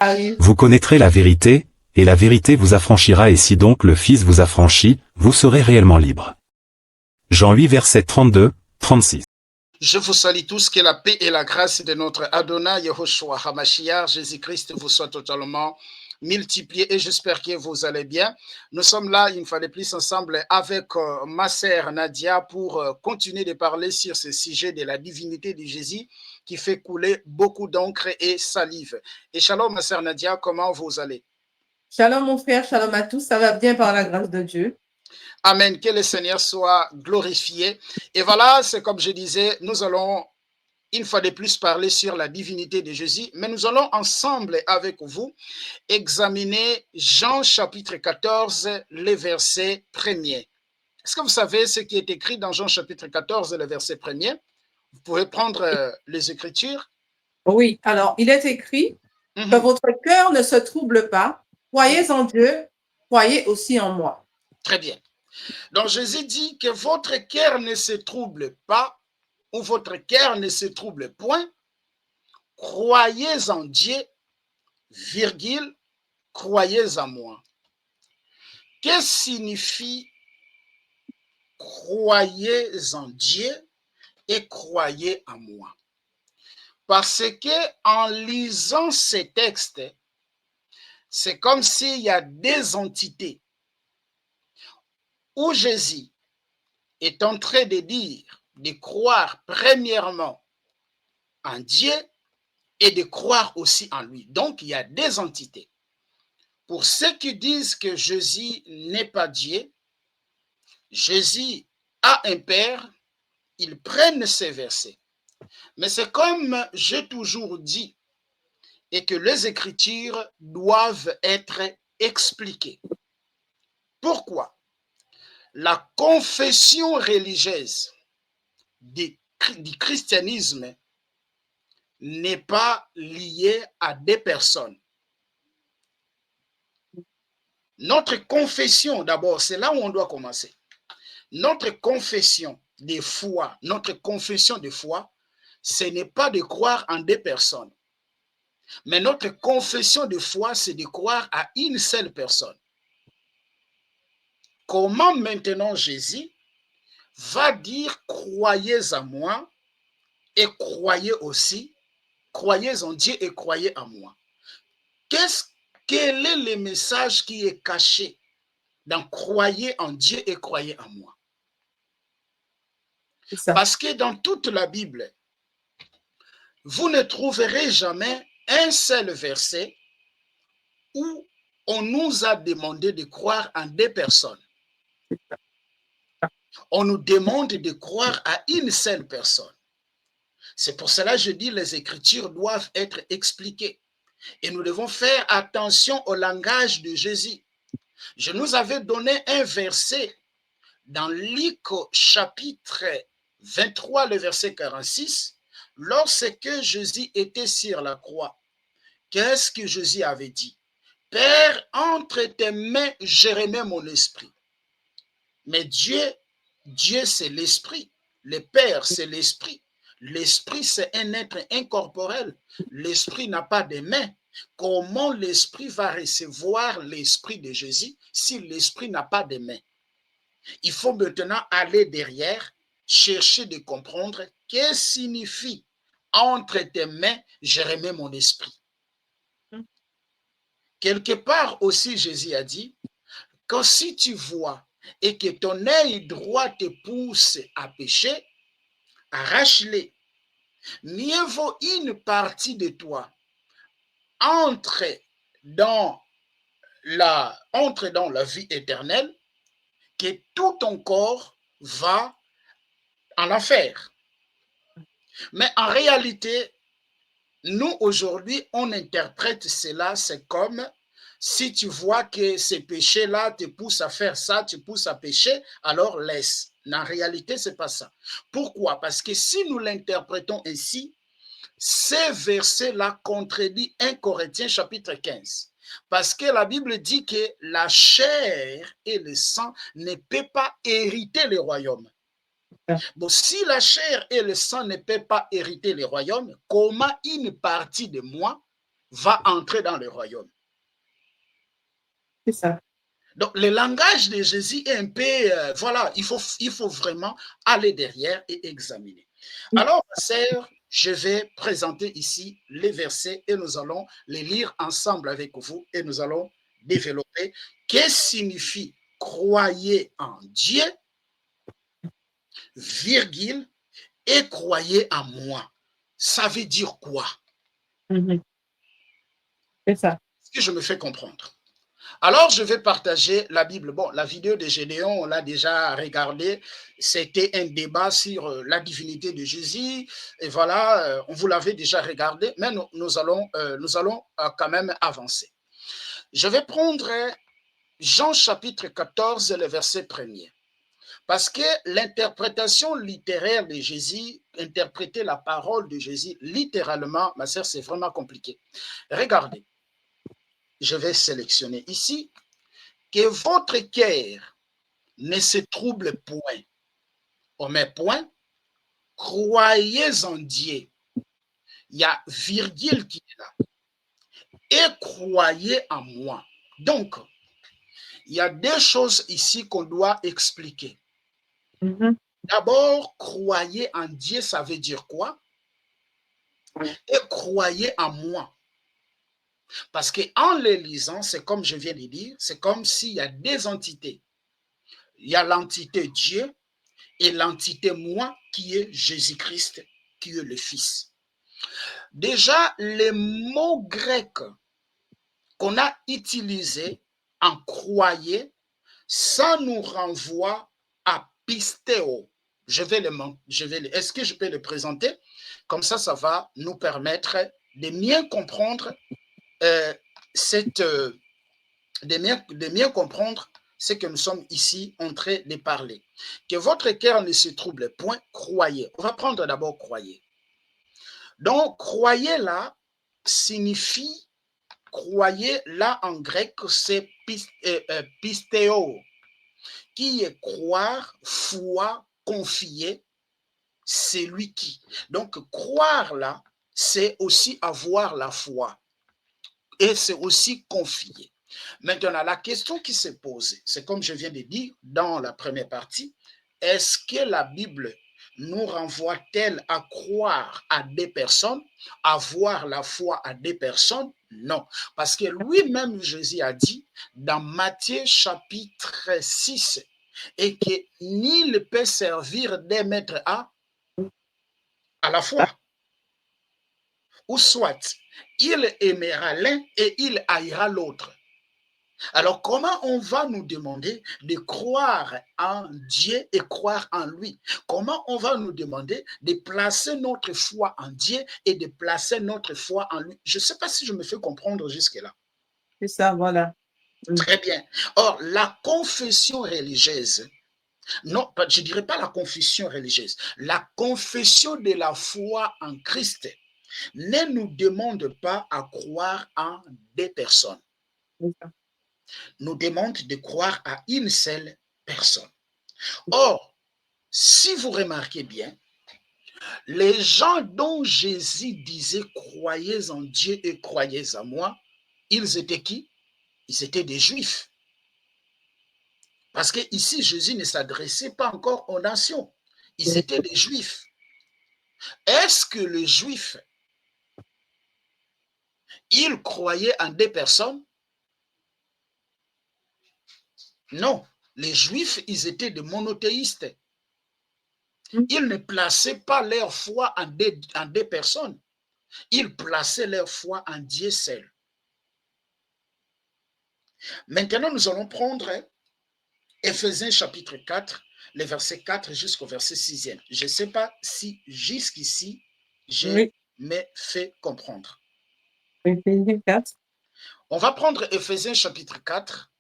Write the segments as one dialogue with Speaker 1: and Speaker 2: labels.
Speaker 1: arrive.
Speaker 2: Vous connaîtrez la vérité, et la vérité vous affranchira, et si donc le Fils vous affranchit, vous serez réellement libre. Jean 8 versets 32, 36.
Speaker 3: Je vous salue tous, que la paix et la grâce de notre Adonai Yehoshua HaMashiach, Jésus-Christ, vous soient totalement multipliés et j'espère que vous allez bien. Nous sommes là, une fois de plus, ensemble avec ma sœur Nadia pour continuer de parler sur ce sujet de la divinité de Jésus qui fait couler beaucoup d'encre et salive. Et shalom, ma sœur Nadia, comment vous allez?
Speaker 1: Shalom mon frère, shalom à tous, ça va bien par la grâce de Dieu.
Speaker 3: Amen, que le Seigneur soit glorifié. Et voilà, c'est comme je disais, nous allons une fois de plus parler sur la divinité de Jésus, mais nous allons ensemble avec vous examiner Jean chapitre 14, le verset 1er. Est-ce que vous savez ce qui est écrit dans Jean chapitre 14, le verset 1er? Vous pouvez prendre les Écritures.
Speaker 1: Oui, alors il est écrit que votre cœur ne se trouble pas, croyez en Dieu, croyez aussi en moi.
Speaker 3: Très bien. Donc Jésus dit que votre cœur ne se trouble pas, ou votre cœur ne se trouble point, croyez en Dieu, virgule, croyez en moi. Que signifie croyez en Dieu et croyez en moi? Parce que en lisant ces textes, c'est comme s'il y a des entités où Jésus est en train de dire de croire premièrement en Dieu et de croire aussi en lui. Donc, il y a des entités. Pour ceux qui disent que Jésus n'est pas Dieu, Jésus a un Père, ils prennent ces versets. Mais c'est comme j'ai toujours dit, et que les Écritures doivent être expliquées. Pourquoi? La confession religieuse du christianisme n'est pas liée à des personnes. Notre confession, d'abord, c'est là où on doit commencer. Notre confession de foi, ce n'est pas de croire en des personnes. Mais notre confession de foi, c'est de croire à une seule personne. Comment maintenant Jésus va dire croyez en moi et croyez aussi, croyez en Dieu et croyez en moi. Quel est le message qui est caché dans croyez en Dieu et croyez en moi? Parce que dans toute la Bible, vous ne trouverez jamais un seul verset où on nous a demandé de croire en des personnes. On nous demande de croire à une seule personne. C'est pour cela que je dis les Écritures doivent être expliquées. Et nous devons faire attention au langage de Jésus. Je nous avais donné un verset dans Luc chapitre 23, le verset 46, lorsque Jésus était sur la croix. Qu'est-ce que Jésus avait dit? Père, entre tes mains, je remets mon esprit. Mais Dieu, c'est l'esprit. Le Père, c'est l'esprit. L'esprit, c'est un être incorporel. L'esprit n'a pas de mains. Comment l'esprit va recevoir l'esprit de Jésus si l'esprit n'a pas de mains? Il faut maintenant aller derrière, chercher de comprendre qu'est-ce que signifie entre tes mains, je remets mon esprit. Quelque part aussi, Jésus a dit que si tu vois et que ton œil droit te pousse à pécher, arrache-les. Mieux vaut une partie de toi entre dans la vie éternelle que tout ton corps va en enfer. Mais en réalité, nous aujourd'hui, on interprète cela, c'est comme si tu vois que ces péchés-là te poussent à faire ça, te poussent à pécher, alors laisse. En réalité, ce n'est pas ça. Pourquoi? Parce que si nous l'interprétons ainsi, ces versets-là contredisent 1 Corinthiens chapitre 15. Parce que la Bible dit que la chair et le sang ne peuvent pas hériter le royaume. Bon, si la chair et le sang ne peuvent pas hériter le royaume, comment une partie de moi va entrer dans le royaume.
Speaker 1: C'est ça.
Speaker 3: Donc, le langage de Jésus est un peu, voilà, il faut vraiment aller derrière et examiner. Alors, ma sœur, je vais présenter ici les versets et nous allons les lire ensemble avec vous et nous allons développer qu'est-ce qui signifie croyez en Dieu, virgule, et croyez en moi. Ça veut dire quoi?
Speaker 1: C'est ça.
Speaker 3: Est-ce que je me fais comprendre? Alors, je vais partager la Bible. Bon, la vidéo de Gédéon, on l'a déjà regardée. C'était un débat sur la divinité de Jésus. Et voilà, on vous l'avait déjà regardé, mais nous allons quand même avancer. Je vais prendre Jean chapitre 14, le verset 1er. Parce que l'interprétation littéraire de Jésus, interpréter la parole de Jésus littéralement, ma sœur, c'est vraiment compliqué. Regardez, je vais sélectionner ici. Que votre cœur ne se trouble point. On met point. Croyez en Dieu. Il y a virgule qui est là. Et croyez en moi. Donc, il y a deux choses ici qu'on doit expliquer. D'abord, croyez en Dieu, ça veut dire quoi? Et croyez en moi. Parce qu'en les lisant, c'est comme je viens de dire, c'est comme s'il y a deux entités. Il y a l'entité Dieu et l'entité moi qui est Jésus-Christ, qui est le Fils. Déjà, les mots grecs qu'on a utilisés en croyez, ça nous renvoie à pistéo. Est-ce que je peux le présenter? Comme ça va nous permettre de mieux comprendre de mieux comprendre ce que nous sommes ici en train de parler. Que votre cœur ne se trouble point, croyez. On va prendre d'abord croyez. Donc, croyez là signifie, croyez là en grec, c'est pistéo, qui est croire, foi, confier, c'est lui qui. Donc, croire là, c'est aussi avoir la foi. Et c'est aussi confier. Maintenant, la question qui s'est posée, c'est comme je viens de dire dans la première partie, est-ce que la Bible nous renvoie-t-elle à croire à des personnes, à avoir la foi à des personnes? Non, parce que lui-même, Jésus a dit dans Matthieu chapitre 6, et que nul ne peut servir des maîtres à la foi. Ou soit, il aimera l'un et il haïra l'autre. Alors, comment on va nous demander de croire en Dieu et croire en lui? Comment on va nous demander de placer notre foi en Dieu et de placer notre foi en lui? Je ne sais pas si je me fais comprendre jusque-là.
Speaker 1: C'est ça, voilà.
Speaker 3: Très bien. Or, la confession religieuse, non, je ne dirais pas la confession religieuse, la confession de la foi en Christ ne nous demande pas à croire en des personnes. Nous demande de croire à une seule personne. Or, si vous remarquez bien, les gens dont Jésus disait croyez en Dieu et croyez en moi, ils étaient qui? Ils étaient des Juifs. Parce que ici, Jésus ne s'adressait pas encore aux nations. Ils étaient des Juifs. Est-ce que les Juifs, ils croyaient en des personnes? Non. Les Juifs, ils étaient des monothéistes. Ils ne plaçaient pas leur foi en des personnes. Ils plaçaient leur foi en Dieu seul. Maintenant, nous allons prendre Éphésiens chapitre 4, les versets 4 jusqu'au verset 6e. Je ne sais pas si jusqu'ici, je me fais comprendre.
Speaker 1: Éphésiens 4.
Speaker 3: On va prendre Éphésiens chapitre 4,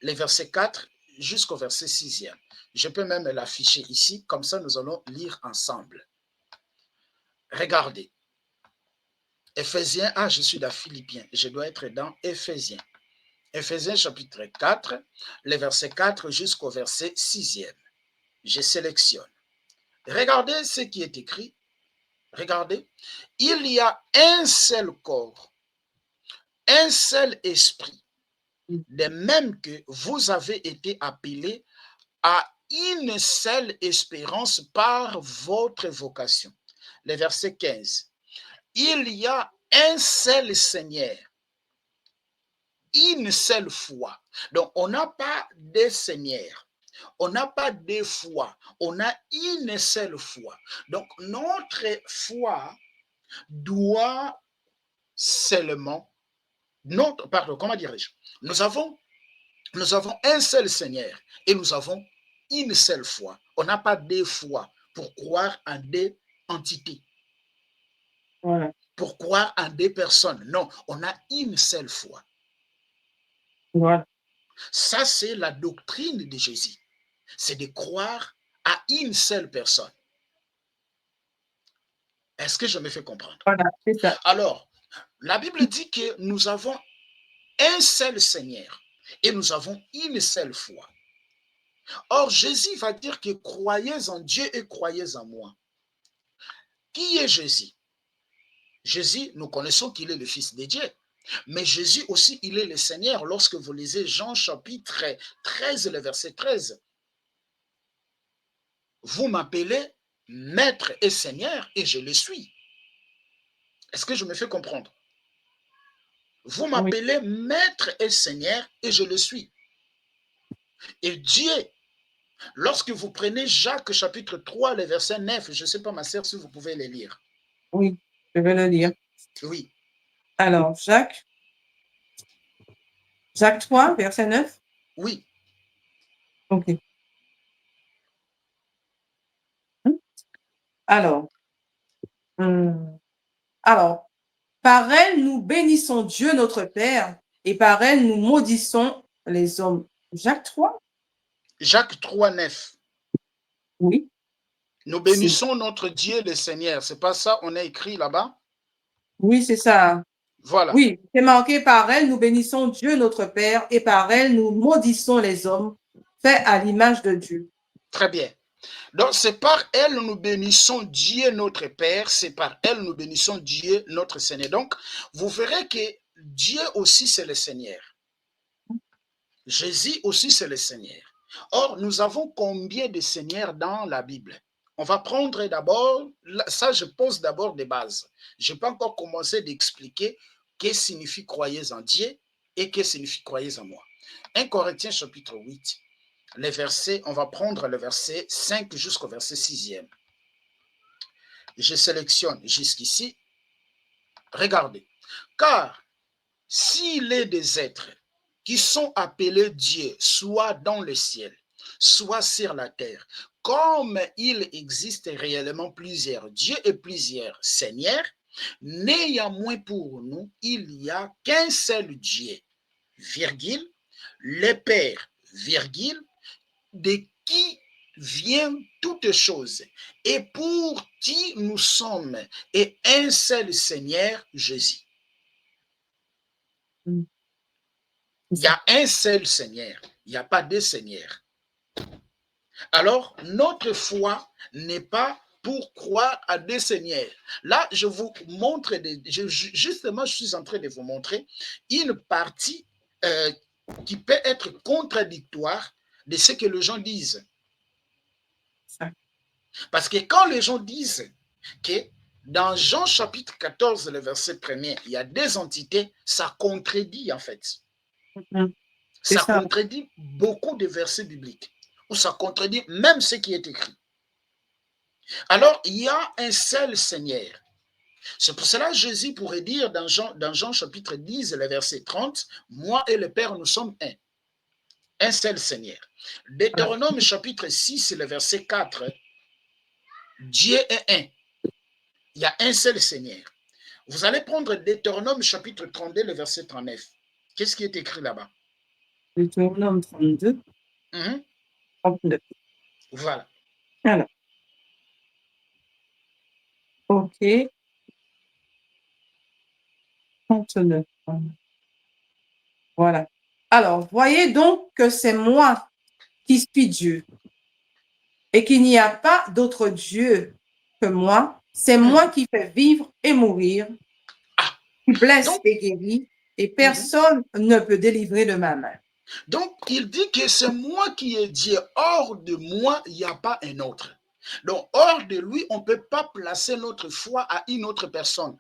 Speaker 3: les versets 4 jusqu'au verset 6e. Je peux même l'afficher ici, comme ça nous allons lire ensemble. Regardez. Éphésiens, je suis dans Philippiens, je dois être dans Éphésiens. Éphésiens chapitre 4, les versets 4 jusqu'au verset 6e. Je sélectionne. Regardez ce qui est écrit. regardez, il y a un seul corps, un seul esprit, de même que vous avez été appelés à une seule espérance par votre vocation. Le verset 15. Il y a un seul Seigneur, une seule foi. Donc, on n'a pas deux seigneurs, on n'a pas deux fois, on a une seule foi. Donc, notre foi doit seulement, comment dirais-je, nous avons un seul Seigneur et nous avons une seule foi. On n'a pas deux fois pour croire en deux entités,
Speaker 1: Voilà.
Speaker 3: pour croire en deux personnes. Non, on a une seule foi.
Speaker 1: Voilà.
Speaker 3: Ça, c'est la doctrine de Jésus. C'est de croire à une seule personne. Est-ce que je me fais comprendre?
Speaker 1: Voilà, c'est ça.
Speaker 3: Alors, la Bible dit que nous avons un seul Seigneur et nous avons une seule foi. Or, Jésus va dire que croyez en Dieu et croyez en moi. Qui est Jésus? Jésus, nous connaissons qu'il est le Fils de Dieu. Mais Jésus aussi, il est le Seigneur. Lorsque vous lisez Jean chapitre 13, le verset 13, vous m'appelez Maître et Seigneur et je le suis. Est-ce que je me fais comprendre? Vous m'appelez Maître et Seigneur et je le suis. Et Dieu, lorsque vous prenez Jacques chapitre 3, le verset 9, je ne sais pas ma sœur si vous pouvez les lire.
Speaker 1: Oui, je vais le lire.
Speaker 3: Oui.
Speaker 1: Alors, Jacques 3, verset 9.
Speaker 3: Oui.
Speaker 1: OK. Alors, par elle, nous bénissons Dieu notre Père, et par elle, nous maudissons les hommes. Jacques 3?
Speaker 3: Jacques 3, 9.
Speaker 1: Oui.
Speaker 3: Nous bénissons notre Dieu le Seigneur. C'est pas ça, on a écrit là-bas?
Speaker 1: Oui, c'est ça.
Speaker 3: Voilà.
Speaker 1: Oui, c'est marqué par elle, nous bénissons Dieu notre Père, et par elle, nous maudissons les hommes, faits à l'image de Dieu.
Speaker 3: Très bien. Donc, c'est par elle nous bénissons Dieu notre Père, c'est par elle nous bénissons Dieu notre Seigneur. Donc, vous verrez que Dieu aussi, c'est le Seigneur. Jésus aussi, c'est le Seigneur. Or, nous avons combien de seigneurs dans la Bible? On va prendre d'abord, ça je pose d'abord des bases. Je n'ai pas encore commencé d'expliquer qu'est-ce que signifie croyez en Dieu et qu'est-ce que signifie croyez en moi. 1 Corinthiens chapitre 8, les versets, on va prendre le verset 5 jusqu'au verset 6e. Je sélectionne jusqu'ici. Regardez. Car s'il est des êtres qui sont appelés Dieu, soit dans le ciel, soit sur la terre, comme il existe réellement plusieurs dieux et plusieurs seigneurs, néanmoins pour nous, il n'y a qu'un seul Dieu, virgule, le Père, virgule, de qui vient toute chose, et pour qui nous sommes, et un seul Seigneur, Jésus. Il y a un seul Seigneur, il n'y a pas deux seigneurs. Alors, notre foi n'est pas pour croire à deux seigneurs. Là, je vous montre, justement, je suis en train de vous montrer une partie qui peut être contradictoire de ce que les gens disent. Parce que quand les gens disent que dans Jean chapitre 14, le verset 1er, il y a deux entités, ça contredit en fait. Ça contredit beaucoup de versets bibliques, ou ça contredit même ce qui est écrit. Alors, il y a un seul Seigneur. C'est pour cela que Jésus pourrait dire dans Jean chapitre 10, le verset 30, « Moi et le Père, nous sommes un. » Un seul Seigneur. Deutéronome chapitre 6, le verset 4, « Dieu est un. » Il y a un seul Seigneur. Vous allez prendre Deutéronome chapitre 32, le verset 39. Qu'est-ce qui est écrit là-bas?
Speaker 1: Deutéronome 32. 39.
Speaker 3: Voilà.
Speaker 1: Alors. OK. 39. Voilà. Alors, voyez donc que c'est moi qui suis Dieu et qu'il n'y a pas d'autre Dieu que moi. C'est moi qui fais vivre et mourir,
Speaker 3: Ah,
Speaker 1: qui blesse
Speaker 3: donc,
Speaker 1: et guérit, et personne ne peut délivrer de ma main.
Speaker 3: donc il dit que c'est moi qui ai dit, hors de moi, il n'y a pas un autre. Donc, hors de lui, on ne peut pas placer notre foi à une autre personne.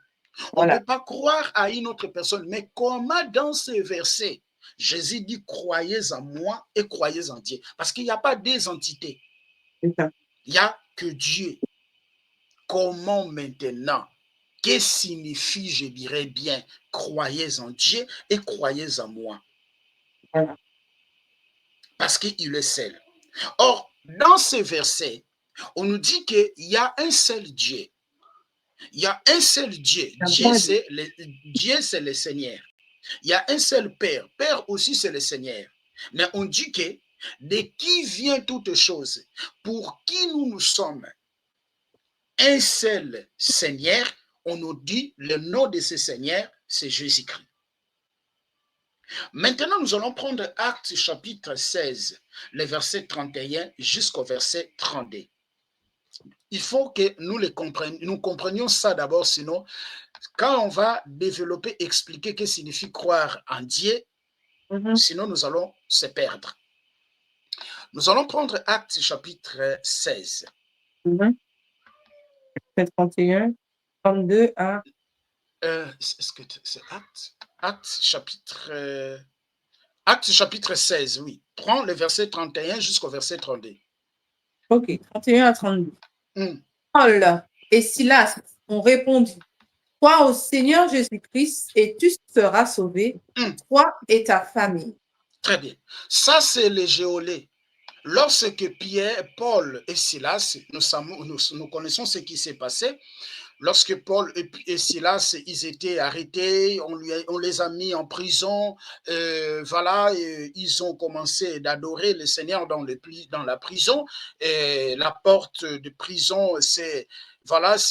Speaker 3: On ne
Speaker 1: Voilà.
Speaker 3: peut pas croire à une autre personne. Mais comment dans ces versets, Jésus dit, croyez en moi et croyez en Dieu. Parce qu'il n'y a pas deux entités.
Speaker 1: C'est ça.
Speaker 3: Il n'y a que Dieu. Comment maintenant? Que signifie, je dirais bien, croyez en Dieu et croyez en moi?
Speaker 1: Voilà.
Speaker 3: Parce qu'il est seul. Or, dans ces versets, on nous dit qu'il y a un seul Dieu. Il y a un seul Dieu. Dieu, c'est le Seigneur. Il y a un seul Père. Père aussi, c'est le Seigneur. Mais on dit que de qui vient toute chose, pour qui nous sommes, un seul Seigneur, on nous dit le nom de ce Seigneur, c'est Jésus-Christ. Maintenant, nous allons prendre Actes chapitre 16, le verset 31 jusqu'au verset 32. Il faut que nous comprenions ça d'abord, sinon, quand on va développer, expliquer ce que signifie croire en Dieu, sinon nous allons se perdre. Nous allons prendre Actes chapitre 16.
Speaker 1: 31, 32 à...
Speaker 3: Est-ce que c'est Actes chapitre 16, oui. Prends le verset 31 jusqu'au verset 32.
Speaker 1: Ok, 31 à 32. Paul et Silas ont répondu, crois au Seigneur Jésus-Christ et tu seras sauvé, toi et ta famille.
Speaker 3: Très bien. Ça, c'est les géolais. Lorsque Pierre, Paul et Silas, nous connaissons ce qui s'est passé. Lorsque Paul et Silas, ils étaient arrêtés, on les a mis en prison, voilà, et ils ont commencé d'adorer le Seigneur dans la prison, et la porte de prison s'est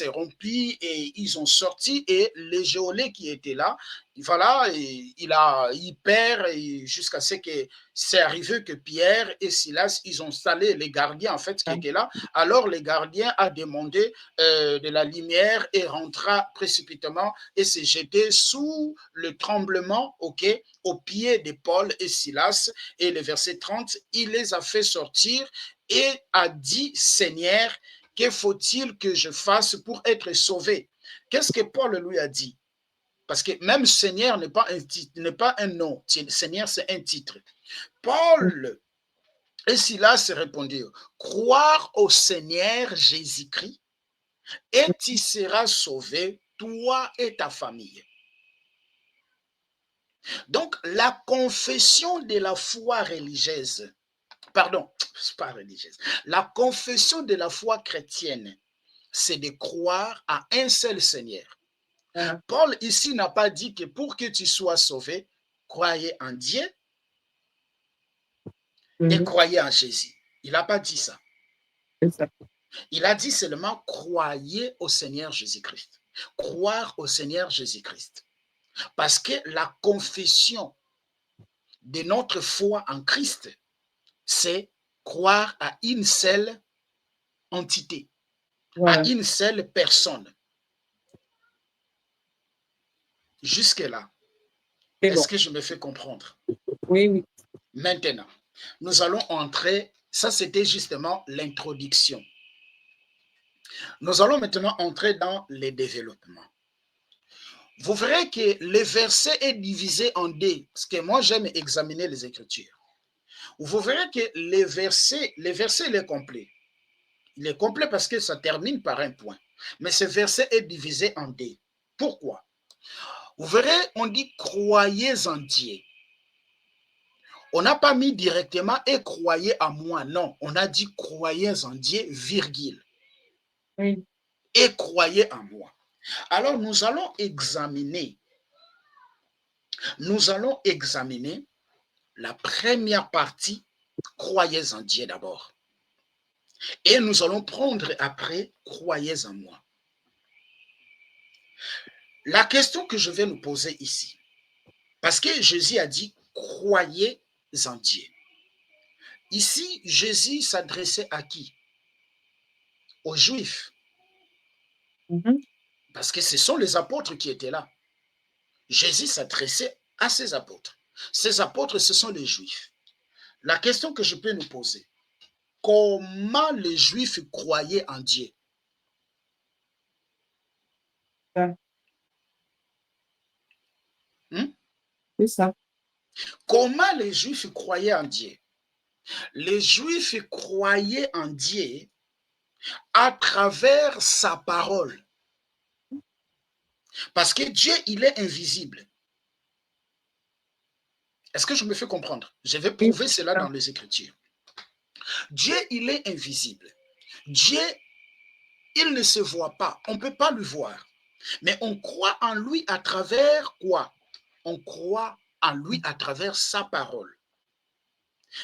Speaker 3: remplie et ils ont sorti, et les geôliers qui étaient là, voilà, et il perd jusqu'à ce que c'est arrivé que Pierre et Silas, ils ont installé les gardiens en fait qui étaient là. Alors les gardiens a demandé de la lumière et rentra précipitamment et s'est jeté sous le tremblement, ok, au pied de Paul et Silas. Et le verset 30, il les a fait sortir et a dit, Seigneur, que faut-il que je fasse pour être sauvé? Qu'est-ce que Paul lui a dit? Parce que même Seigneur n'est pas un titre, n'est pas un nom. Seigneur, c'est un titre. Paul et Silas répondirent, croire au Seigneur Jésus-Christ et tu seras sauvé, toi et ta famille. Donc, la confession de la foi religieuse, pardon, pas religieuse, la confession de la foi chrétienne, c'est de croire à un seul Seigneur. Paul ici n'a pas dit que pour que tu sois sauvé, croyez en Dieu et croyez en Jésus. Il n'a pas dit ça. Il a dit seulement croyez au Seigneur Jésus-Christ. Croire au Seigneur Jésus-Christ. Parce que la confession de notre foi en Christ, c'est croire à une seule entité, à une seule personne. Jusque-là, est-ce que je me fais comprendre?
Speaker 1: Oui, oui.
Speaker 3: Maintenant, nous allons entrer, ça c'était justement l'introduction. Nous allons maintenant entrer dans les développements. Vous verrez que le verset est divisé en deux, parce que moi j'aime examiner les Écritures. Vous verrez que le verset il est complet. Il est complet parce que ça termine par un point. Mais ce verset est divisé en deux. Pourquoi? Vous verrez, on dit croyez en Dieu. On n'a pas mis directement et croyez à moi. Non, on a dit croyez en Dieu, virgule.
Speaker 1: Oui.
Speaker 3: Et croyez en moi. Alors nous allons examiner la première partie, croyez en Dieu d'abord. Et nous allons prendre après, croyez en moi. La question que je vais nous poser ici, parce que Jésus a dit, croyez en Dieu. Ici, Jésus s'adressait à qui? Aux Juifs. Parce que ce sont les apôtres qui étaient là. Jésus s'adressait à ses apôtres. Ces apôtres, ce sont les Juifs. La question que je peux nous poser, comment les Juifs croyaient en Dieu?
Speaker 1: C'est ça.
Speaker 3: Comment les Juifs croyaient en Dieu? Les Juifs croyaient en Dieu à travers sa parole. Parce que Dieu, il est invisible. Est-ce que je me fais comprendre? Je vais prouver cela dans les Écritures. Dieu, il est invisible. Dieu, il ne se voit pas. On ne peut pas le voir. Mais on croit en lui à travers quoi? On croit en lui à travers sa parole.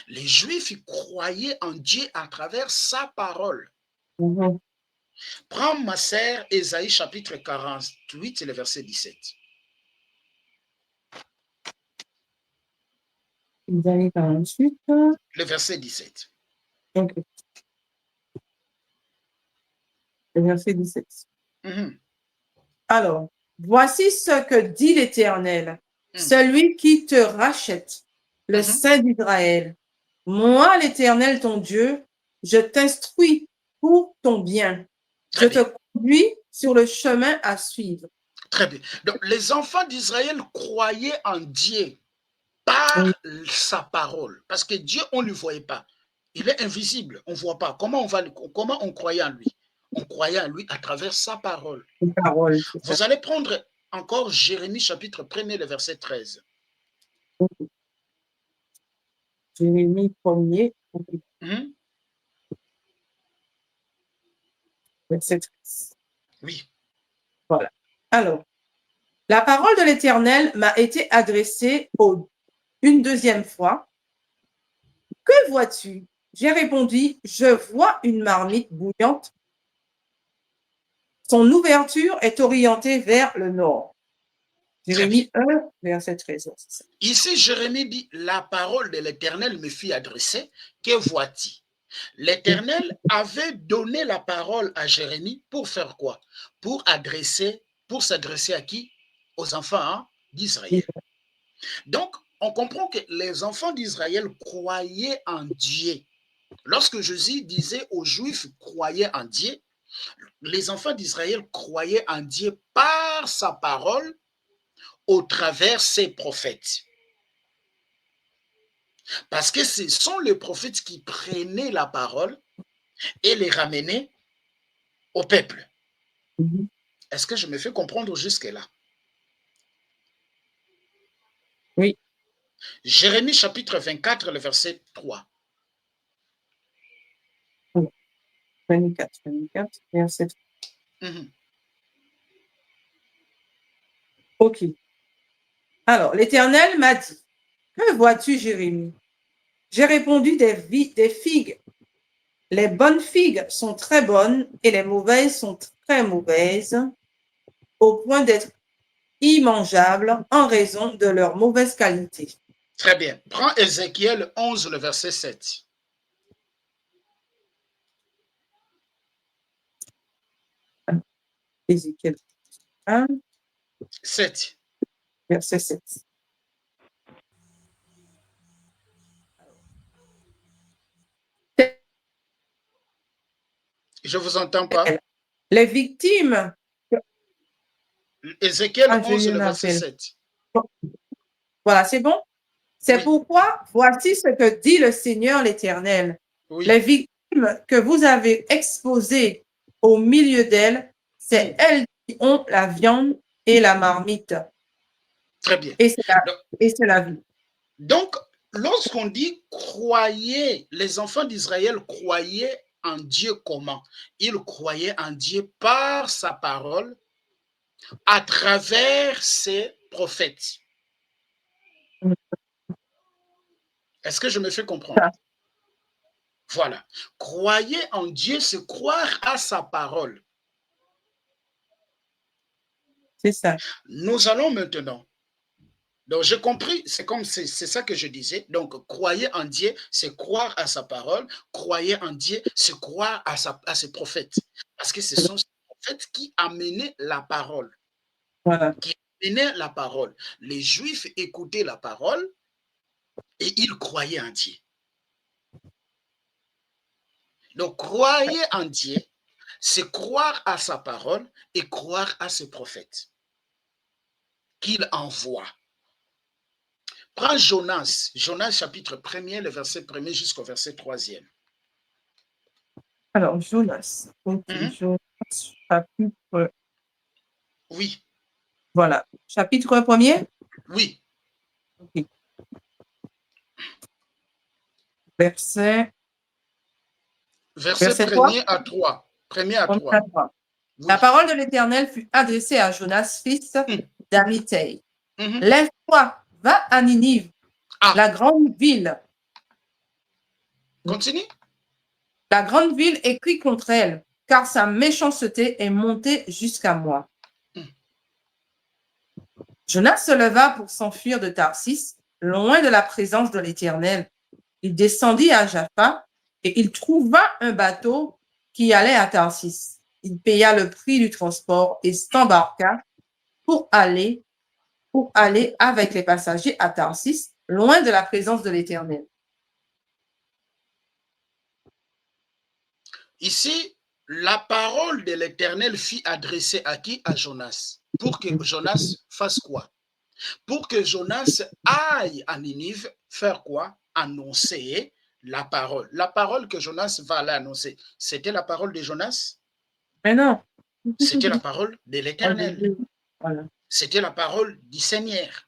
Speaker 3: Les Juifs croyaient en Dieu à travers sa parole. Prends ma sœur Ésaïe chapitre 48, le verset 17.
Speaker 1: Ésaïe 48.
Speaker 3: Le verset 17.
Speaker 1: Okay. Le verset 17. Alors, voici ce que dit l'Éternel, celui qui te rachète, le Saint d'Israël. Moi, l'Éternel, ton Dieu, je t'instruis pour ton bien. Je te conduis sur le chemin à suivre.
Speaker 3: Très bien. Donc, les enfants d'Israël croyaient en Dieu par sa parole. Parce que Dieu, on ne le voyait pas. Il est invisible, on ne voit pas. Comment on croyait en lui? On croyait en lui à travers sa parole. Vous allez prendre encore Jérémie chapitre 1er, le verset 13.
Speaker 1: Jérémie 1er. Verset 13.
Speaker 3: Oui.
Speaker 1: Voilà. Alors, la parole de l'Éternel m'a été adressée une deuxième fois. Que vois-tu? J'ai répondu, je vois une marmite bouillante. Son ouverture est orientée vers le nord. Jérémie 1, verset 13.
Speaker 3: Ici, Jérémie dit, la parole de l'Éternel me fut adressée. Que vois-tu? L'Éternel avait donné la parole à Jérémie pour faire quoi? Pour s'adresser à qui? Aux enfants d'Israël. Donc, on comprend que les enfants d'Israël croyaient en Dieu. Lorsque Jésus disait aux Juifs croyaient en Dieu, les enfants d'Israël croyaient en Dieu par sa parole au travers ses prophètes. Parce que ce sont les prophètes qui prenaient la parole et les ramenaient au peuple. Est-ce que je me fais comprendre jusque-là?
Speaker 1: Oui.
Speaker 3: Jérémie chapitre 24, le verset 3.
Speaker 1: 24, verset 3. Ok. Alors, l'Éternel m'a dit, que vois-tu, Jérémie? J'ai répondu, des figues. Les bonnes figues sont très bonnes et les mauvaises sont très mauvaises, au point d'être immangeables en raison de leur mauvaise qualité.
Speaker 3: Très bien. Prends Ézéchiel 11, le verset 7.
Speaker 1: Ézéchiel 1,
Speaker 3: 7.
Speaker 1: verset 7.
Speaker 3: Je ne vous entends pas.
Speaker 1: Les victimes.
Speaker 3: Ézéchiel 11, le verset 7.
Speaker 1: Voilà, c'est bon? C'est pourquoi, voici ce que dit le Seigneur l'Éternel.
Speaker 3: Oui.
Speaker 1: Les victimes que vous avez exposées au milieu d'elles, c'est elles qui ont la viande et la marmite.
Speaker 3: Très bien.
Speaker 1: Et c'est la vie.
Speaker 3: Donc, lorsqu'on dit croyez, les enfants d'Israël croyaient en Dieu comment? Ils croyaient en Dieu par sa parole, à travers ses prophètes. Est-ce que je me fais comprendre? Voilà. Croyer en Dieu, c'est croire à sa parole.
Speaker 1: C'est ça.
Speaker 3: Nous allons maintenant. Donc, j'ai compris, c'est ça que je disais. Donc, croyer en Dieu, c'est croire à sa parole. Croyer en Dieu, c'est croire à ses prophètes. Parce que ce sont ses fait, qui amenait la parole.
Speaker 1: Voilà.
Speaker 3: Qui amenait la parole. Les Juifs écoutaient la parole et ils croyaient en Dieu. Donc, croire en Dieu, c'est croire à sa parole et croire à ses prophètes qu'il envoie. Prends Jonas, Jonas chapitre 1er, le verset 1er jusqu'au verset 3e.
Speaker 1: Alors, Jonas. Ok, Jonas, chapitre.
Speaker 3: Oui.
Speaker 1: Voilà. Chapitre 1er?
Speaker 3: Oui.
Speaker 1: Ok. Verset
Speaker 3: 1er à 3. 1er à 3.
Speaker 1: Oui. La parole de l'Éternel fut adressée à Jonas, fils d'Amittai. Lève-toi, va à Ninive, la grande ville.
Speaker 3: Continue.
Speaker 1: La grande ville écrit contre elle, car sa méchanceté est montée jusqu'à moi. Jonas se leva pour s'enfuir de Tarsis, loin de la présence de l'Éternel. Il descendit à Jaffa et il trouva un bateau qui allait à Tarsis. Il paya le prix du transport et s'embarqua pour aller avec les passagers à Tarsis, loin de la présence de l'Éternel.
Speaker 3: Ici, la parole de l'Éternel fut adressée à qui? À Jonas. Pour que Jonas fasse quoi? Pour que Jonas aille à Ninive faire quoi? Annoncer la parole. La parole que Jonas va aller annoncer, c'était la parole de Jonas?
Speaker 1: Mais non.
Speaker 3: C'était la parole de l'Éternel.
Speaker 1: Voilà.
Speaker 3: C'était la parole du Seigneur.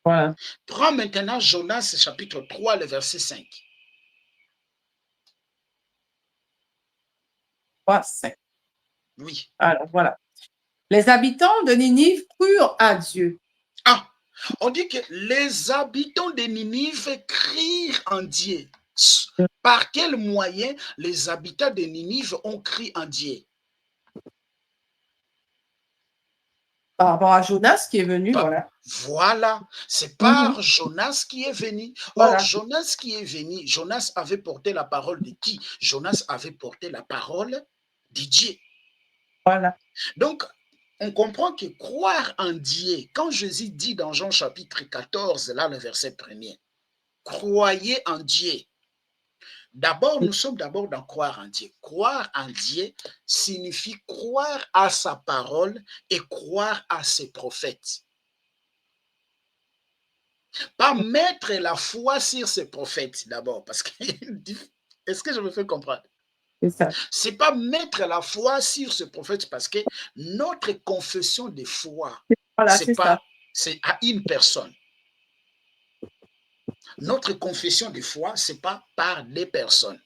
Speaker 1: Voilà.
Speaker 3: Prends maintenant Jonas chapitre 3, le verset 5.
Speaker 1: 3, 5.
Speaker 3: Oui.
Speaker 1: Alors, voilà. Les habitants de Ninive crurent à Dieu.
Speaker 3: Ah, on dit que les habitants de Ninive crient en Dieu. Par quel moyen les habitants de Ninive ont crié en Dieu?
Speaker 1: Par rapport à Jonas qui est venu, voilà.
Speaker 3: Voilà, c'est par Jonas qui est venu.
Speaker 1: Voilà.
Speaker 3: Or, Jonas qui est venu, Jonas avait porté la parole de qui? Jonas avait porté la parole de Dieu.
Speaker 1: Voilà.
Speaker 3: Donc, on comprend que croire en Dieu, quand Jésus dit dans Jean chapitre 14, là, le verset 1er, croyez en Dieu. D'abord, nous sommes d'abord dans croire en Dieu. Croire en Dieu signifie croire à sa parole et croire à ses prophètes. Pas mettre la foi sur ses prophètes d'abord, parce que est-ce que je me fais comprendre?
Speaker 1: C'est ça.
Speaker 3: C'est pas mettre la foi sur ce prophète, parce que notre confession de foi,
Speaker 1: Voilà,
Speaker 3: c'est à une personne. Notre confession de foi, c'est pas par des personnes.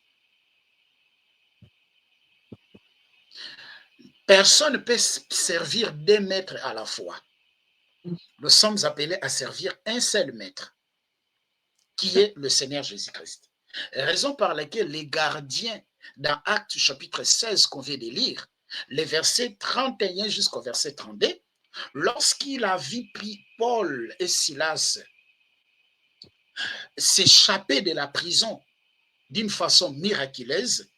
Speaker 3: Personne ne peut servir des maîtres à la fois. Nous sommes appelés à servir un seul maître, qui est le Seigneur Jésus-Christ. Raison par laquelle les gardiens dans Actes chapitre 16 qu'on vient de lire, les versets 31 jusqu'au verset 32, lorsqu'il a vu Paul et Silas s'échapper de la prison d'une façon miraculeuse,